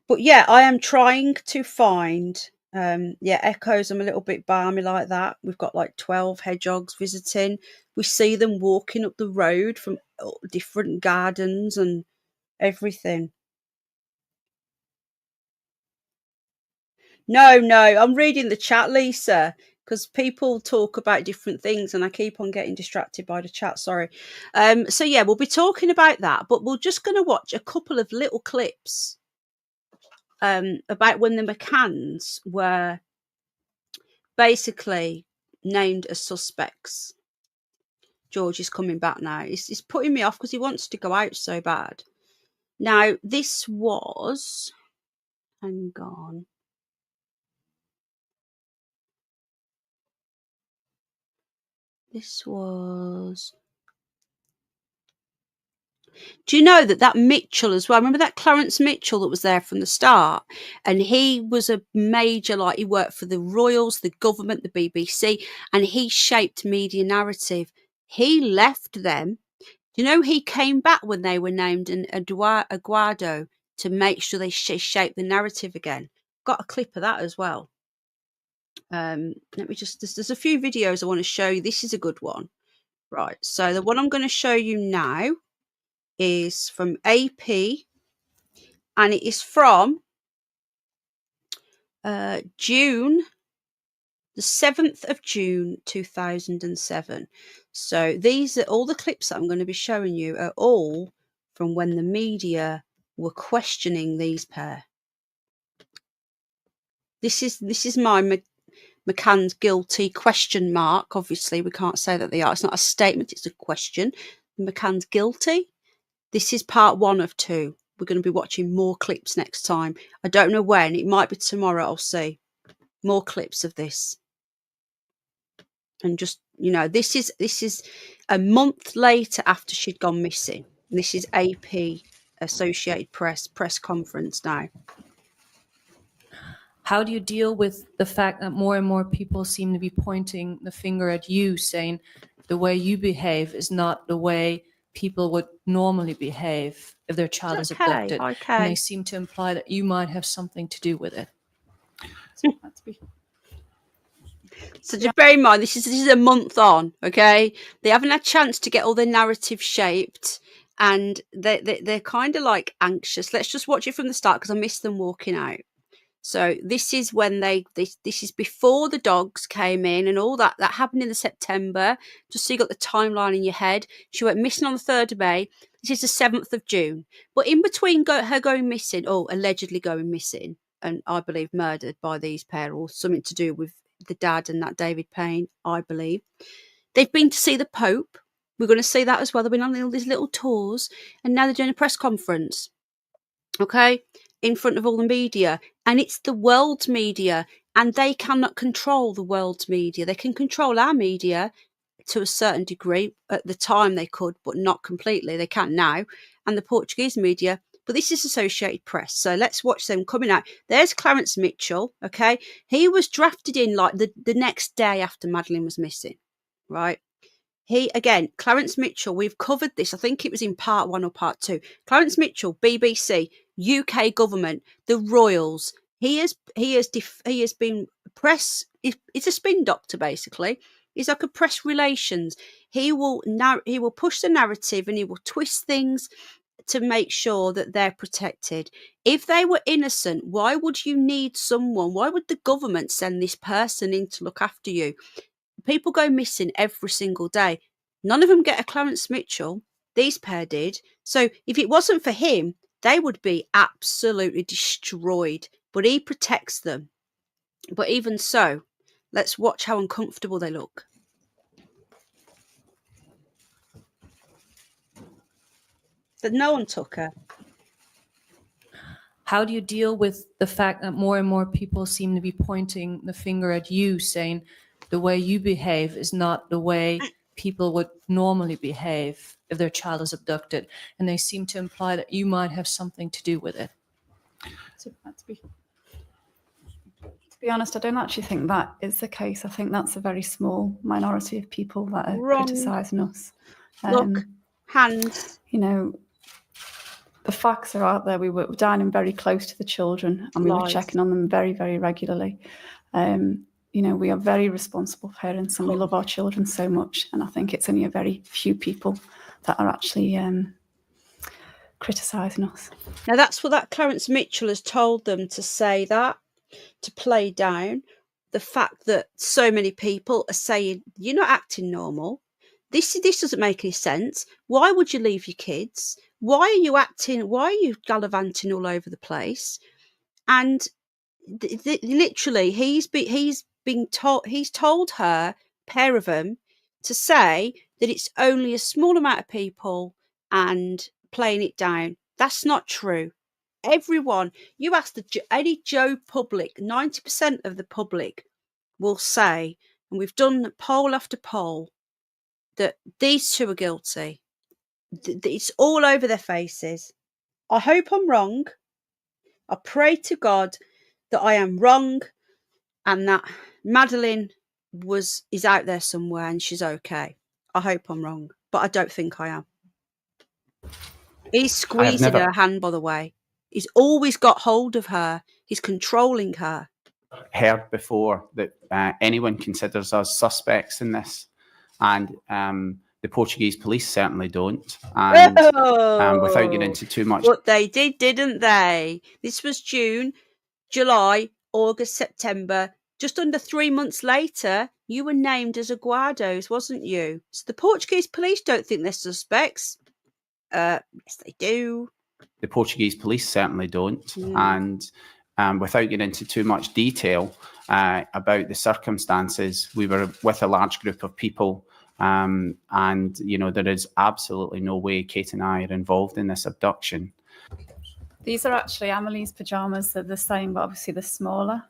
But yeah, I am trying to find... Echoes, I'm a little bit balmy like that. We've got like 12 hedgehogs visiting. We see them walking up the road from different gardens and everything. No, I'm reading the chat, Lisa, because people talk about different things and I keep on getting distracted by the chat. Sorry. So yeah, we'll be talking about that, but we're just going to watch a couple of little clips about when the Mccanns were basically named as suspects. George is coming back now. He's putting me off because he wants to go out so bad. Now, this was... Hang on. This was... Do you know that Mitchell as well? Remember that Clarence Mitchell that was there from the start? And he was a major, like he worked for the Royals, the government, the BBC, and he shaped media narrative. He left them. Do you know he came back when they were named an Aguado to make sure they shaped the narrative again? Got a clip of that as well. Let me just, there's a few videos I want to show you. This is a good one. Right, so the one I'm going to show you now is from AP, and it is from June, the 7th of June 2007. So these are all the clips that I'm going to be showing you are all from when the media were questioning these pair. This is my Mccann's guilty question mark. Obviously, we can't say that they are. It's not a statement, it's a question. Mccann's guilty. This is part 1 of 2. We're going to be watching more clips next time. I don't know when. It might be tomorrow. I'll see more clips of this. And just, you know, this is a month later after she'd gone missing. This is AP, Associated Press conference now. How do you deal with the fact that more and more people seem to be pointing the finger at you, saying the way you behave is not the way people would normally behave if their child is abducted? Okay. And they seem to imply that you might have something to do with it. So just bear in mind, this is a month on, okay? They haven't had a chance to get all their narrative shaped, and they're kind of like anxious. Let's just watch it from the start because I missed them walking out. So this is when this is before the dogs came in and all that happened in the September. Just so you got the timeline in your head. She went missing on the 3rd of May. This is the 7th of June. But in between her going missing, or allegedly going missing, and I believe murdered by these pair, or something to do with the dad and that David Payne, I believe. They've been to see the Pope. We're going to see that as well. They've been on all these little tours, and now they're doing a press conference. Okay, in front of all the media, and it's the world's media, and they cannot control the world's media. They can control our media to a certain degree. At the time they could, but not completely. They can't now. And the Portuguese media, but this is Associated Press. So let's watch them coming out. There's Clarence Mitchell. Okay, he was drafted in like the next day after Madeleine was missing, right? Clarence Mitchell, we've covered this. I think it was in part 1 or part 2. Clarence Mitchell, BBC, UK government, the Royals. He has been press. He's a spin doctor, basically. He's like a press relations. He will push the narrative and he will twist things to make sure that they're protected. If they were innocent, why would you need someone? Why would the government send this person in to look after you? People go missing every single day. None of them get a Clarence Mitchell. These pair did. So if it wasn't for him, they would be absolutely destroyed. But he protects them. But even so, let's watch how uncomfortable they look. But no one took her. How do you deal with the fact that more and more people seem to be pointing the finger at you, saying the way you behave is not the way people would normally behave if their child is abducted, and they seem to imply that you might have something to do with it? To be honest, I don't actually think that is the case. I think that's a very small minority of people that are criticising us. Look, hands. You know, the facts are out there. We were dining very close to the children, and we were checking on them very, very regularly. You know, we are very responsible parents, and we love our children so much. And I think it's only a very few people that are actually criticising us. Now, that's what that Clarence Mitchell has told them to say, that to play down the fact that so many people are saying you're not acting normal. This doesn't make any sense. Why would you leave your kids? Why are you acting? Why are you gallivanting all over the place? And literally, he's told her, pair of them, to say that it's only a small amount of people and playing it down. That's not true. Everyone, you ask any Joe public, 90% of the public will say, and we've done poll after poll, that these two are guilty. It's all over their faces. I hope I'm wrong. I pray to God that I am wrong and that Madeleine is out there somewhere and she's okay. I hope I'm wrong, but I don't think I am. He's squeezing her hand, by the way. He's always got hold of her. He's controlling her. Heard before that anyone considers us suspects in this, and the Portuguese police certainly don't. And without getting into too much, but they did, didn't they? This was June, July, August, September. Just under 3 months later, you were named as Aguados, wasn't you? So the Portuguese police don't think they're suspects. Yes, they do. The Portuguese police certainly don't. And without getting into too much detail about the circumstances, we were with a large group of people, and there is absolutely no way Kate and I are involved in this abduction. These are actually Amelie's pajamas. They're the same, but obviously they're smaller.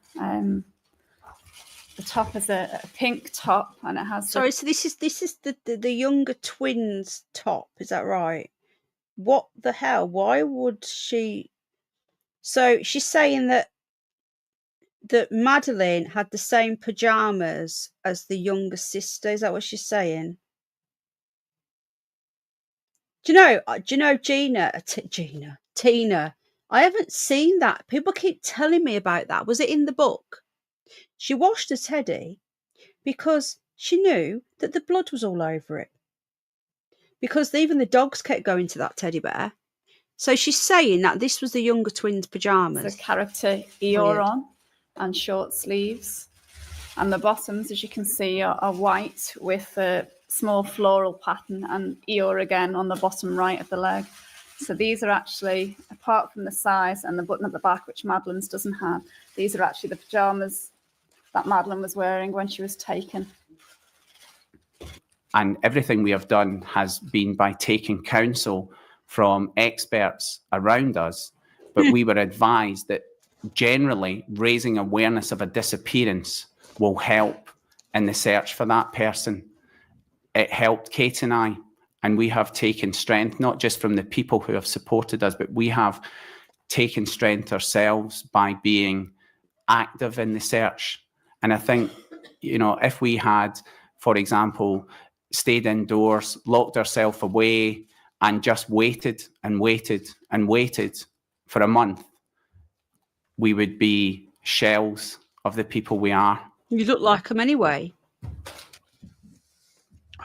The top is a pink top, and it has. Sorry, so this is the younger twins' top. Is that right? What the hell? Why would she? So she's saying that Madeleine had the same pajamas as the younger sister. Is that what she's saying? Do you know Tina? I haven't seen that. People keep telling me about that. Was it in the book? She washed a teddy because she knew that the blood was all over it. Because even the dogs kept going to that teddy bear. So she's saying that this was the younger twins' pajamas. The character Eeyore on and short sleeves. And the bottoms, as you can see, are white with a small floral pattern, and Eeyore again on the bottom right of the leg. So these are actually, apart from the size and the button at the back, which Madeleine's doesn't have, these are actually the pajamas that Madeleine was wearing when she was taken. And everything we have done has been by taking counsel from experts around us, but we were advised that generally raising awareness of a disappearance will help in the search for that person. It helped Kate and I, and we have taken strength, not just from the people who have supported us, but we have taken strength ourselves by being active in the search. And I think, if we had, for example, stayed indoors, locked ourselves away, and just waited and waited and waited for a month, we would be shells of the people we are. You look like them anyway.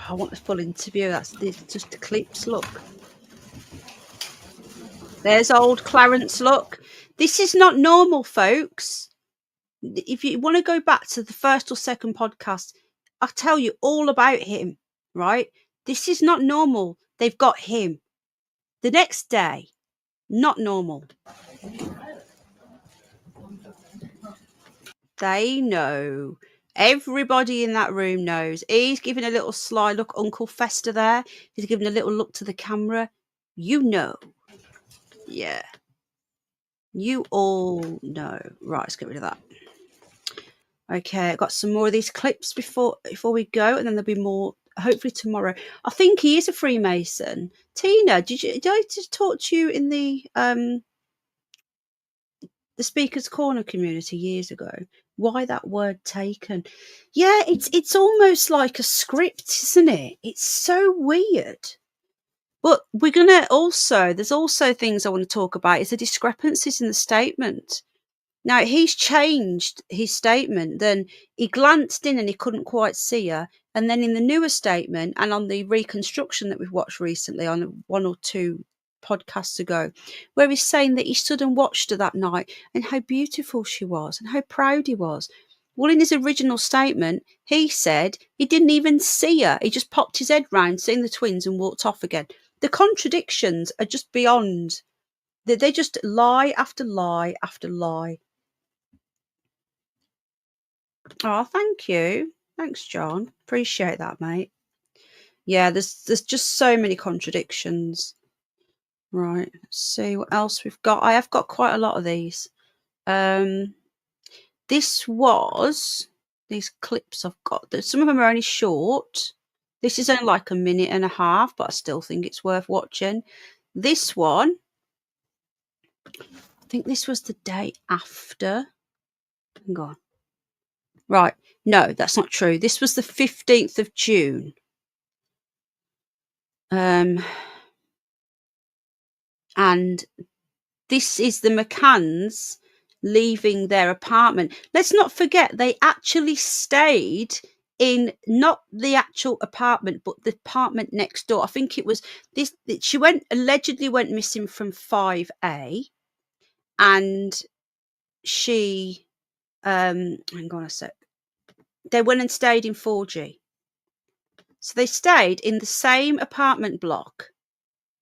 I want the full interview. That's just the clips. Look. There's old Clarence. Look. This is not normal, folks. If you want to go back to the first or second podcast, I'll tell you all about him, right? This is not normal. They've got him. The next day, not normal. They know. Everybody in that room knows. He's giving a little sly look. Uncle Fester there. He's giving a little look to the camera. You know. Yeah. You all know. Right, let's get rid of that. Okay, I've got some more of these clips before we go, and then there'll be more hopefully tomorrow. I think he is a Freemason. Tina, did I just talk to you in the Speaker's Corner community years ago? Why that word taken? Yeah, it's almost like a script, isn't it? It's so weird. But we're gonna there's also things I want to talk about is the discrepancies in the statement. Now, he's changed his statement. Then he glanced in and he couldn't quite see her. And then in the newer statement and on the reconstruction that we've watched recently on 1 or 2 podcasts ago, where he's saying that he stood and watched her that night and how beautiful she was and how proud he was. Well, in his original statement, he said he didn't even see her. He just popped his head round, seeing the twins and walked off again. The contradictions are just beyond. They just lie after lie after lie. Oh, thank you. Thanks, John. Appreciate that, mate. Yeah, there's just so many contradictions. Right, let's see what else we've got. I have got quite a lot of these. These clips I've got. Some of them are only short. This is only like a minute and a half, but I still think it's worth watching. This one, I think this was the day after. Hang on. Right. No, that's not true. This was the 15th of June. And this is the Mccanns leaving their apartment. Let's not forget, they actually stayed in not the actual apartment, but the apartment next door. I think it was this. She allegedly went missing from 5A, and she, hang on a sec. They went and stayed in 4G. So they stayed in the same apartment block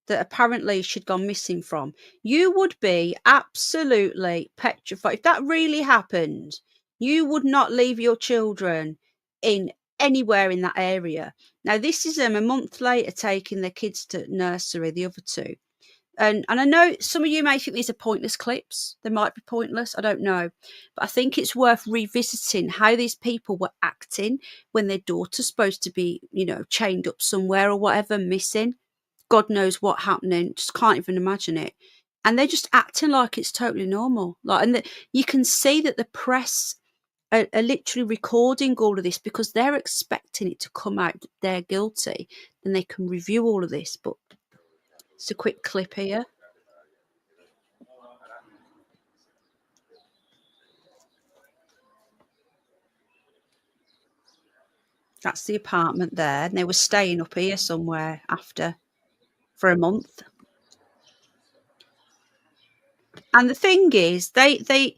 that apparently she'd gone missing from. You would be absolutely petrified. If that really happened, you would not leave your children in anywhere in that area. Now, this is them a month later taking their kids to nursery, the other two. And I know some of you may think these are pointless clips. They might be pointless. I don't know. But I think it's worth revisiting how these people were acting when their daughter's supposed to be, chained up somewhere or whatever, missing. God knows what happening. Just can't even imagine it. And they're just acting like it's totally normal. You can see that the press are literally recording all of this because they're expecting it to come out that they're guilty. Then they can review all of this. But it's a quick clip here. That's the apartment there. And they were staying up here somewhere after for a month. And the thing is, the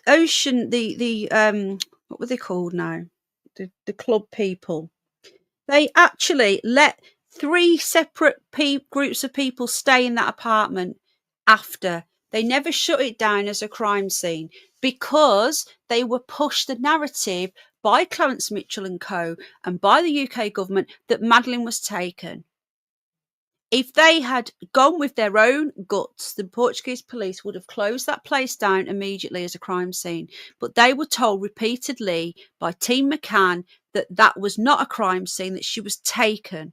ocean, what were they called now? The club people. They actually let 3 separate groups of people stay in that apartment after. They never shut it down as a crime scene because they were pushed the narrative by Clarence Mitchell and co. and by the UK government that Madeleine was taken. If they had gone with their own guts, the Portuguese police would have closed that place down immediately as a crime scene. But they were told repeatedly by Team Mccann that that was not a crime scene, that she was taken.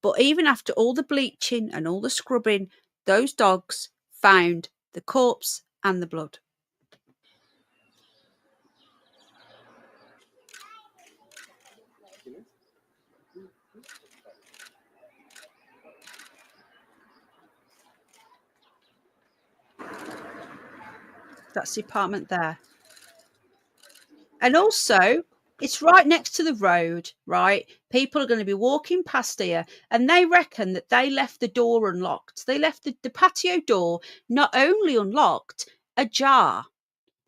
But even after all the bleaching and all the scrubbing, those dogs found the corpse and the blood. That's the apartment there. And also, it's right next to the road, right? People are going to be walking past here, and they reckon that they left the door unlocked. They left the patio door not only unlocked, ajar.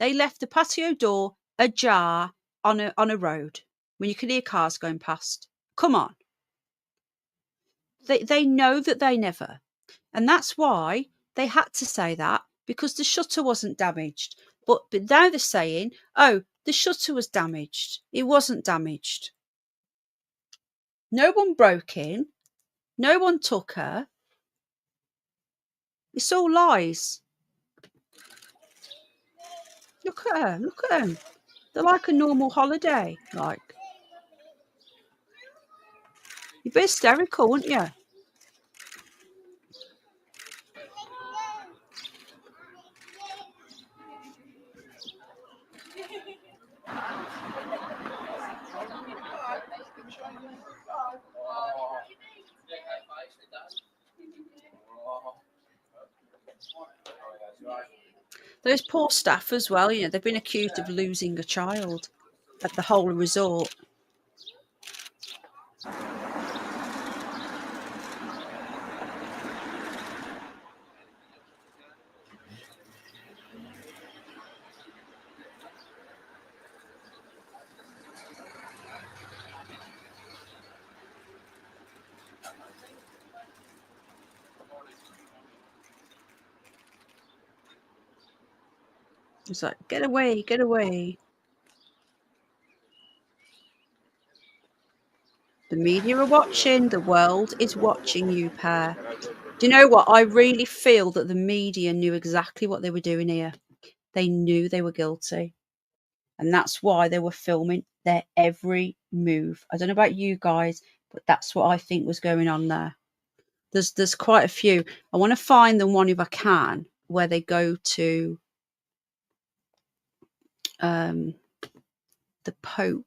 They left the patio door ajar on a road when you can hear cars going past. Come on. They know that they never. And that's why they had to say that, because the shutter wasn't damaged. But now they're saying, oh, the shutter was damaged. It wasn't damaged. No one broke in. No one took her. It's all lies. Look at her. Look at them. They're like a normal holiday. You'd be hysterical, wouldn't you? Those poor staff as well, they've been accused of losing a child at the whole resort. It's like, get away, get away. The media are watching. The world is watching you, pair. Do you know what? I really feel that the media knew exactly what they were doing here. They knew they were guilty. And that's why they were filming their every move. I don't know about you guys, but that's what I think was going on there. There's quite a few. I want to find the one if I can, where they go to the Pope.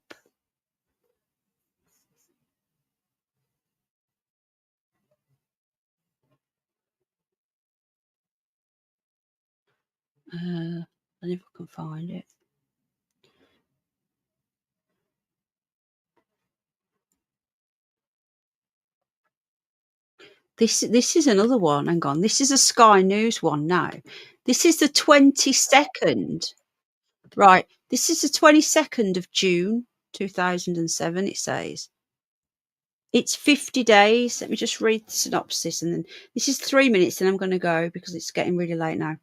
I don't know if I can find it. This is another one. Hang on. This is a Sky News one now. This is the 22nd. Right. This is the 22nd of June, 2007, it says. It's 50 days. Let me just read the synopsis. And then this is 3 minutes, and I'm going to go because it's getting really late now.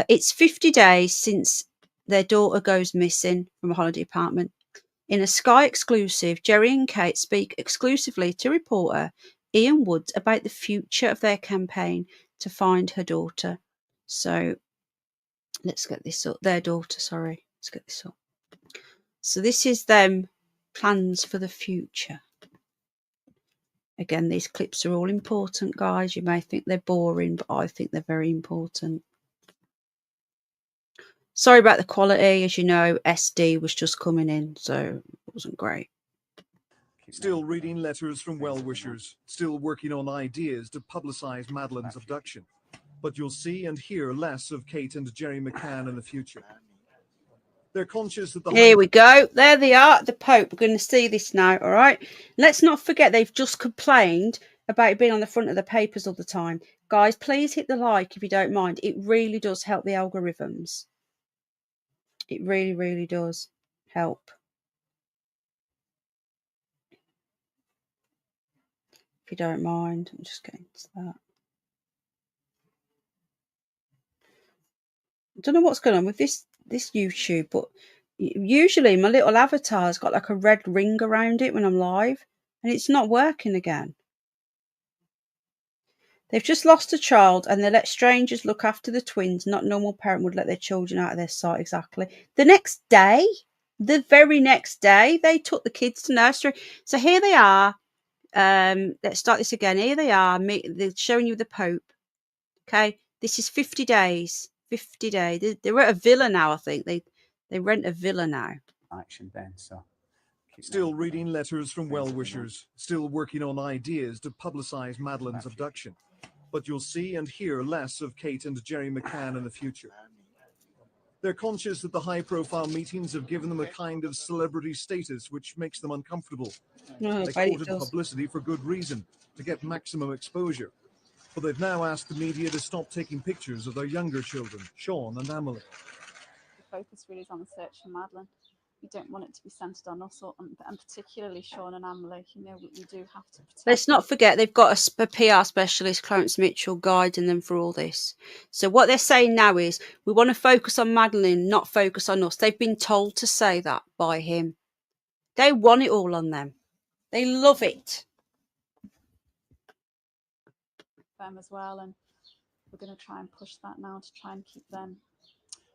It's 50 days since their daughter goes missing from a holiday apartment. In a Sky exclusive, Jerry and Kate speak exclusively to reporter Ian Woods about the future of their campaign to find her daughter. So let's get this up. Their daughter, sorry. Let's get this up. So this is them plans for the future. Again, these clips are all important, guys. You may think they're boring, but I think they're very important. Sorry about the quality. As you know, SD was just coming in, so it wasn't great. Still reading letters from well-wishers, still working on ideas to publicise Madeleine's abduction. But you'll see and hear less of Kate and Jerry Mccann in the future. They're conscious that the... Here we go. There they are, the Pope. We're going to see this now, all right? Let's not forget they've just complained about it being on the front of the papers all the time. Guys, please hit the like if you don't mind. It really does help the algorithms. It really, really does help. If you don't mind, I'm just getting to that. I don't know what's going on with this YouTube, but usually my little avatar's got like a red ring around it when I'm live, and it's not working again. They've just lost a child and they let strangers look after the twins. Not normal parent would let their children out of their sight. Exactly. The next day, the very next day, they took the kids to nursery. So here they are. Let's start this again. Here they are. They're showing you the Pope. Okay. This is 50 days. 50 days. They're at a villa now, I think. They rent a villa now. Action then, so. Still reading letters from well-wishers, still working on ideas to publicise Madeleine's abduction. But you'll see and hear less of Kate and Jerry Mccann in the future. They're conscious that the high-profile meetings have given them a kind of celebrity status which makes them uncomfortable. They courted publicity for good reason, to get maximum exposure. But they've now asked the media to stop taking pictures of their younger children, Sean and Amelie. The focus really is on the search for Madeleine. We don't want it to be centred on us, and particularly Sean and Amelie. You know, we do have to protect. Let's not forget they've got a PR specialist, Clarence Mitchell, guiding them for all this. So what they're saying now is we want to focus on Madeleine, not focus on us. They've been told to say that by him. They want it all on them. They love it. Them as well, and we're going to try and push that now to try and keep them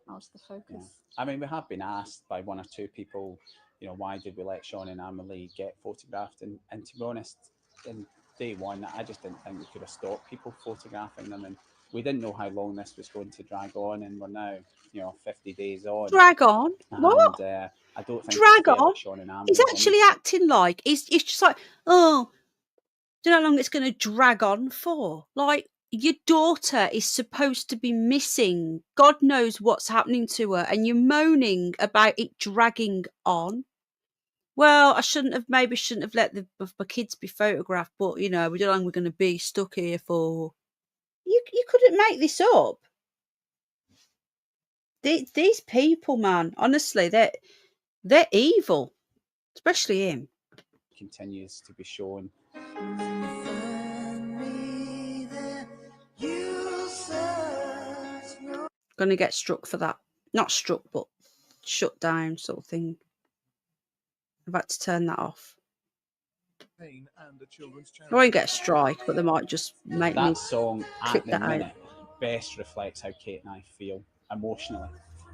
out of the focus. Yeah. I mean, we have been asked by one or two people, you know, why did we let Sean and Amelie get photographed? And to be honest, in day one, I just didn't think we could have stopped people photographing them. And we didn't know how long this was going to drag on. And we're now, 50 days on. Drag on? And, what? I don't think drag on? Sean and Amelie. He's actually acting like, it's just like, oh, do you know how long it's going to drag on for? Like, your daughter is supposed to be missing. God knows what's happening to her. And you're moaning about it dragging on. Well, I shouldn't have let my kids be photographed, but, we don't know how long we're going to be stuck here for. You couldn't make this up. These people, man, honestly, they're evil. Especially him. Continues to be shown. Gonna get struck for that. Not struck, but shut down sort of thing. I've had to turn that off. I won't get a strike, but they might just make me that song click at the that minute out. best reflects how Kate and I feel emotionally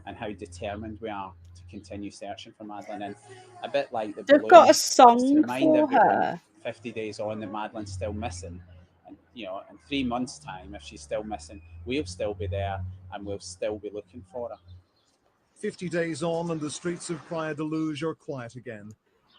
and how determined we are to continue searching for Madeleine. And a bit like the They've balloon, got a just to song remind for everyone her. 50 days on that Madeleine's still missing. And, you know, in 3 months' time, if she's still missing, we'll still be there and we'll still be looking for her. 50 days on and the streets of Praia de Luz are quiet again.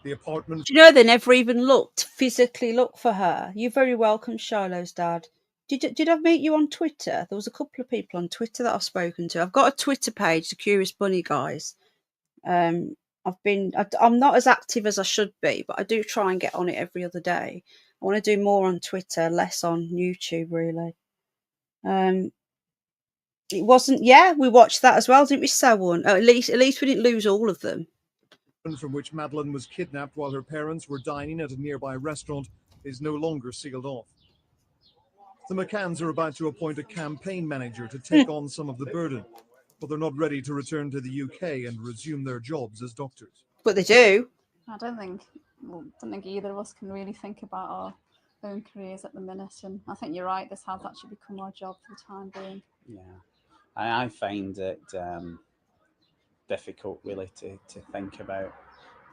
The apartment... Do you know they never even physically look for her? You're very welcome, Shiloh's dad. Did I meet you on Twitter? There was a couple of people on Twitter that I've spoken to. I've got a Twitter page, The Curious Bunny Guys. I'm not as active as I should be, but I do try and get on it every other day. I want to do more on Twitter, less on YouTube, really. It wasn't. Yeah, we watched that as well, didn't we, Selwyn? At least we didn't lose all of them. From which Madeleine was kidnapped while her parents were dining at a nearby restaurant is no longer sealed off. The Mccanns are about to appoint a campaign manager to take on some of the burden, but they're not ready to return to the UK and resume their jobs as doctors. But they do. I don't think either of us can really think about our own careers at the minute, and I think you're right, this has actually become our job for the time being. Yeah, I find it difficult really to think about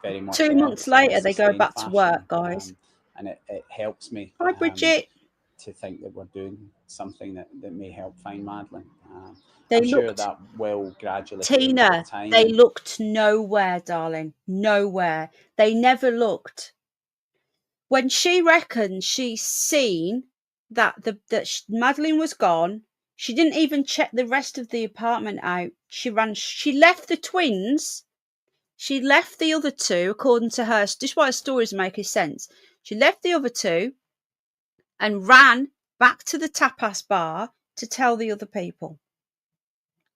very much. 2 months later, they go back to work, guys. And it helps me. Hi, Bridget. To think that we're doing something that may help find Madeleine. I'm sure that will gradually. Tina, they looked nowhere, darling. Nowhere. They never looked. When she reckons she's seen that Madeleine was gone, she didn't even check the rest of the apartment out. She left the twins. She left the other two, according to her. This is why her stories make sense. She left the other two and ran back to the tapas bar to tell the other people.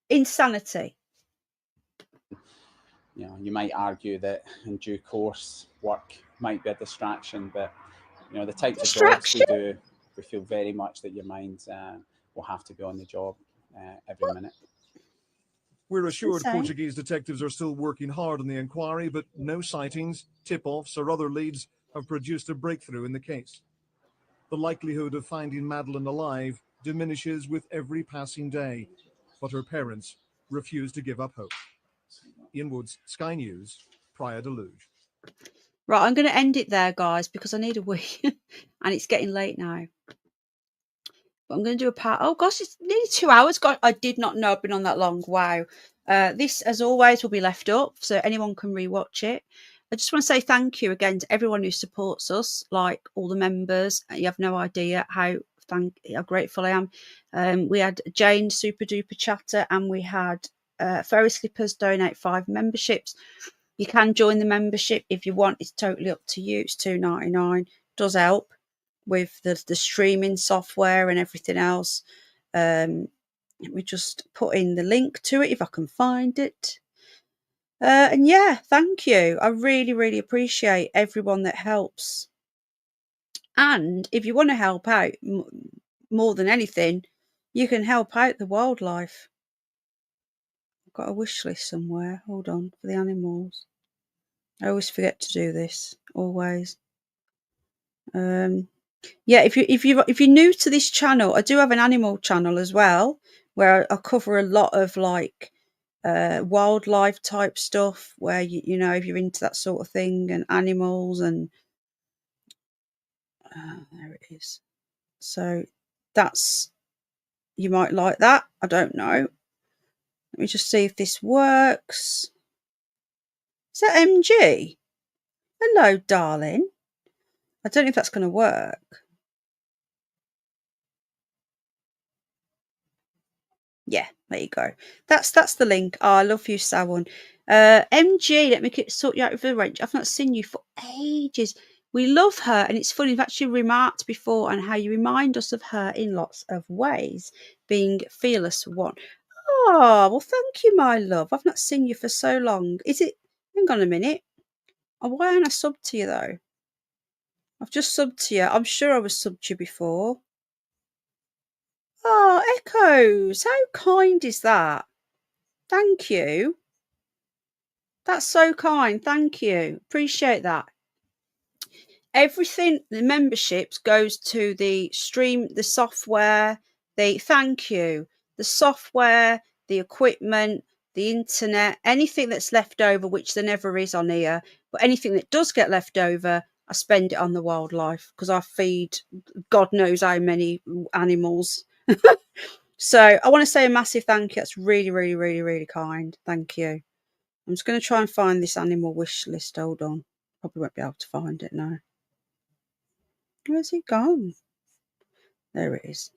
Insanity. You know, you might argue that in due course work might be a distraction, but you know, the types of jobs we do, we feel very much that your mind will have to be on the job every minute. We're assured Portuguese detectives are still working hard on the inquiry, but no sightings, tip-offs or other leads have produced a breakthrough in the case. The likelihood of finding Madeleine alive diminishes with every passing day, but her parents refuse to give up hope. Ian Woods, Sky News, Praia de Luz. Right, I'm going to end it there, guys, because I need a wee, and it's getting late now. But I'm going to do a part. Oh gosh, it's nearly 2 hours. God, I did not know I've been on that long. Wow. This, as always, will be left up so anyone can rewatch it. I just want to say thank you again to everyone who supports us, like all the members. You have no idea how grateful I am. We had Jane Super Duper Chatter, and we had Fairy Slippers donate 5 memberships. You can join the membership if you want. It's totally up to you. It's $2.99. Does help with the streaming software and everything else. Let me just put in the link to it if I can find it. And yeah, thank you. I really, really appreciate everyone that helps. And if you want to help out more than anything, you can help out the wildlife. I've got a wish list somewhere. Hold on, for the animals. I always forget to do this. Always. Yeah, if you're new to this channel, I do have an animal channel as well, where I cover a lot of like wildlife type stuff, where you know, if you're into that sort of thing, and animals, and there it is. So that's, you might like that. I don't know. Let me just see if this works. Is that MG? Hello, darling. I don't know if that's going to work. Yeah, there you go. That's the link. Oh, I love you, Sawan. MG, let me sort you out with the wrench. I've not seen you for ages. We love her, and it's funny, I've actually remarked before on how you remind us of her in lots of ways, being fearless for one. Oh, well, thank you, my love. I've not seen you for so long. Is it? Hang on a minute. Oh, why aren't I subbed to you, though? I've just subbed to you. I'm sure I was subbed to you before. Oh, Echoes, how kind is that? Thank you. That's so kind. Thank you. Appreciate that. Everything, the memberships goes to the stream, the software, thank you, the software, the equipment, the internet, anything that's left over, which there never is on here, but anything that does get left over, I spend it on the wildlife because I feed God knows how many animals. So I want to say a massive thank you. That's really, really, really, really kind. Thank you. I'm just going to try and find this animal wish list. Hold on. Probably won't be able to find it now. Where's it gone? There it is.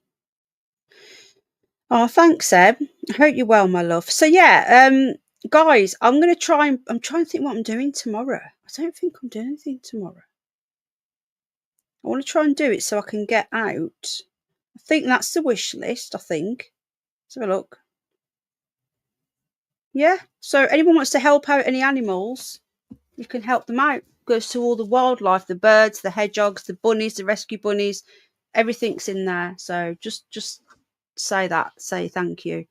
Oh, thanks, Seb. I hope you're well, my love. So yeah, guys, I'm trying to think what I'm doing tomorrow. I don't think I'm doing anything tomorrow. I want to try and do it so I can get out. I think that's the wish list, I think. Let's have a look. Yeah, so anyone wants to help out any animals, you can help them out. Goes to all the wildlife, the birds, the hedgehogs, the bunnies, the rescue bunnies, everything's in there. So just say thank you.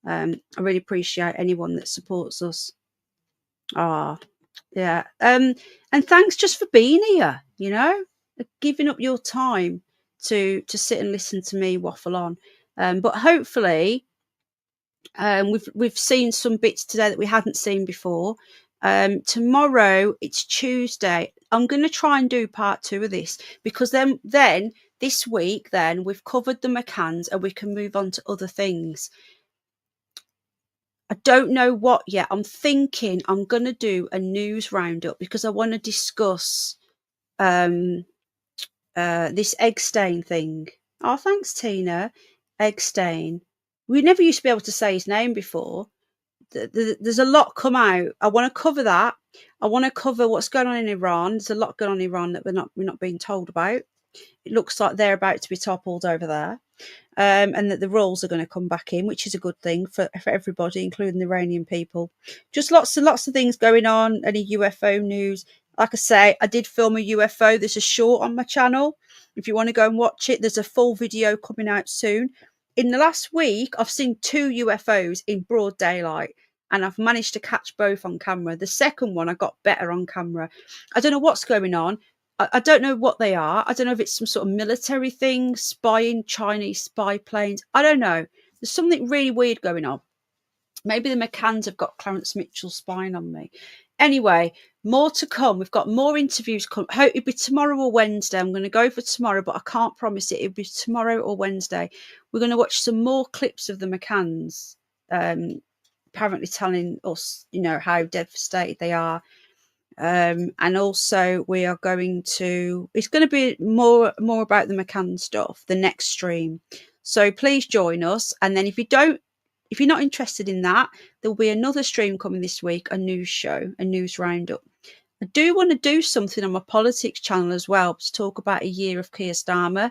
I really appreciate anyone that supports us. Yeah. And thanks just for being here, you know, giving up your time to sit and listen to me waffle on. But hopefully we've seen some bits today that we hadn't seen before. Tomorrow it's Tuesday. I'm going to try and do part 2 of this because then this week then we've covered the Mccanns and we can move on to other things. I don't know what yet. I'm thinking I'm going to do a news roundup because I want to discuss this egg stain thing. Oh, thanks, Tina. Egg stain. We never used to be able to say his name before. There's a lot come out. I want to cover that. I want to cover what's going on in Iran. There's a lot going on in Iran that we're not being told about. It looks like they're about to be toppled over there. And that the rules are going to come back in, which is a good thing for everybody, including the Iranian people. Just lots of things going on. Any UFO news. Like I say, I did film a UFO. There's a short on my channel. If you want to go and watch it, there's a full video coming out soon. In the last week, I've seen 2 UFOs in broad daylight, and I've managed to catch both on camera. The second one, I got better on camera. I don't know what's going on. I don't know what they are. I don't know if it's some sort of military thing, spying, Chinese spy planes. I don't know. There's something really weird going on. Maybe the Mccanns have got Clarence Mitchell spying on me. Anyway, more to come. We've got more interviews come. Hope it'll be tomorrow or Wednesday. I'm going to go for tomorrow, but I can't promise it. It'll be tomorrow or Wednesday. We're going to watch some more clips of the Mccanns, apparently telling us, you know, how devastated they are. And also we are going to, it's going to be more about the Mccann stuff, the next stream. So please join us. And then if you're not interested in that, there'll be another stream coming this week, a news show, a news roundup. I do want to do something on my politics channel as well to talk about a year of Keir Starmer,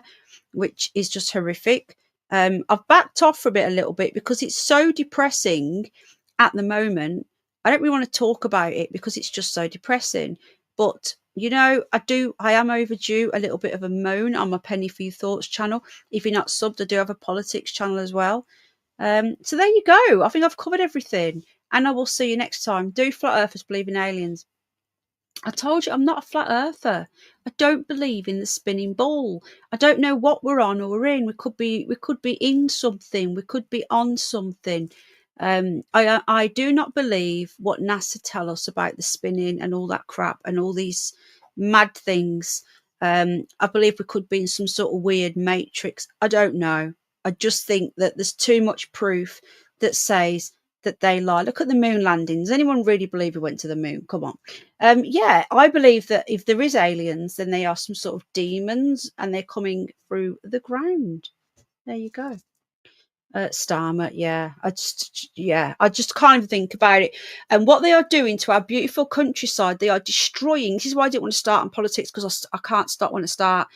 which is just horrific. I've backed off for a little bit because it's so depressing at the moment. I don't really want to talk about it because it's just so depressing. But, you know, I am overdue a little bit of a moan on my Penny for Your Thoughts channel. If you're not subbed, I do have a politics channel as well. So there you go. I think I've covered everything. And I will see you next time. Do flat earthers believe in aliens? I told you I'm not a flat earther. I don't believe in the spinning ball. I don't know what we're on or we're in. We could be in something. We could be on something. I do not believe what NASA tell us about the spinning and all that crap and all these mad things. I believe we could be in some sort of weird matrix. I don't know. I just think that there's too much proof that says that they lie. Look at the moon landings. Anyone really believe we went to the moon? Come on. Yeah, I believe that if there is aliens, then they are some sort of demons and they're coming through the ground. There you go. Starmer, yeah. I just kind of think about it. And what they are doing to our beautiful countryside, they are destroying. This is why I didn't want to start on politics, because I can't start when I start.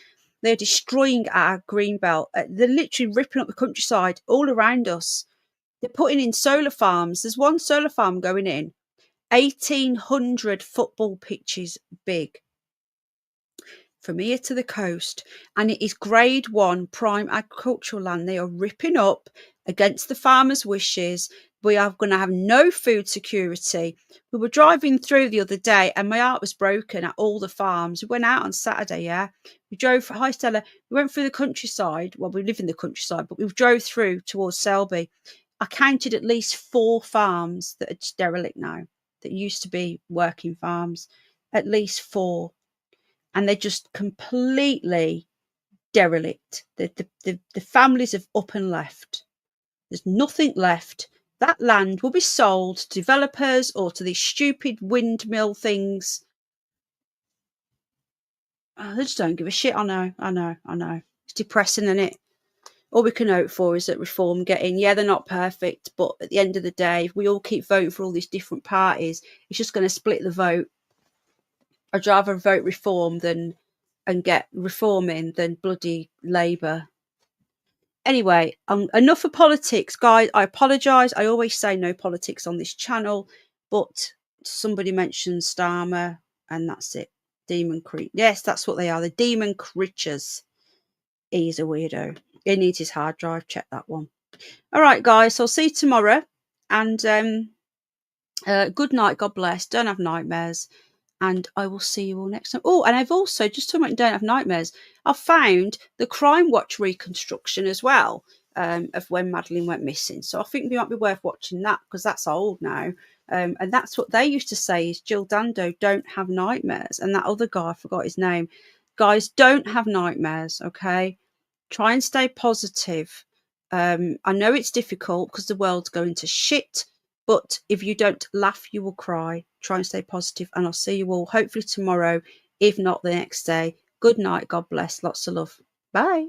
They're destroying our green belt. They're literally ripping up the countryside all around us. They're putting in solar farms. There's one solar farm going in, 1,800 football pitches big, from here to the coast, and it is grade 1 prime agricultural land. They are ripping up against the farmers' wishes. We are going to have no food security. We were driving through the other day and my heart was broken at all the farms. We went out on Saturday, yeah. We drove, hi Stella, we went through the countryside. Well, we live in the countryside, but we drove through towards Selby. I counted at least 4 farms that are just derelict now, that used to be working farms, at least 4. And they're just completely derelict. The families have up and left. There's nothing left. That land will be sold to developers or to these stupid windmill things. Oh, they just don't give a shit. I know. It's depressing, isn't it? All we can hope for is that reform get in. Yeah, they're not perfect, but at the end of the day, if we all keep voting for all these different parties, it's just going to split the vote. I'd rather vote reform and get reform in than bloody Labour. Anyway, enough of politics, guys. I apologise. I always say no politics on this channel, but somebody mentioned Starmer, and that's it. Demon creature. Yes, that's what they are. The demon creatures. He's a weirdo. He needs his hard drive. Check that one. All right, guys. So I'll see you tomorrow. And good night. God bless. Don't have nightmares. And I will see you all next time. Oh, and I've also, just talking about don't have nightmares, I've found the Crime Watch reconstruction as well of when Madeleine went missing. So I think it might be worth watching that because that's old now. And that's what they used to say is Jill Dando don't have nightmares. And that other guy, I forgot his name. Guys, don't have nightmares, okay? Try and stay positive. I know it's difficult because the world's going to shit. But if you don't laugh, you will cry. Try and stay positive, and I'll see you all hopefully tomorrow, if not the next day. Good night. God bless. Lots of love. Bye.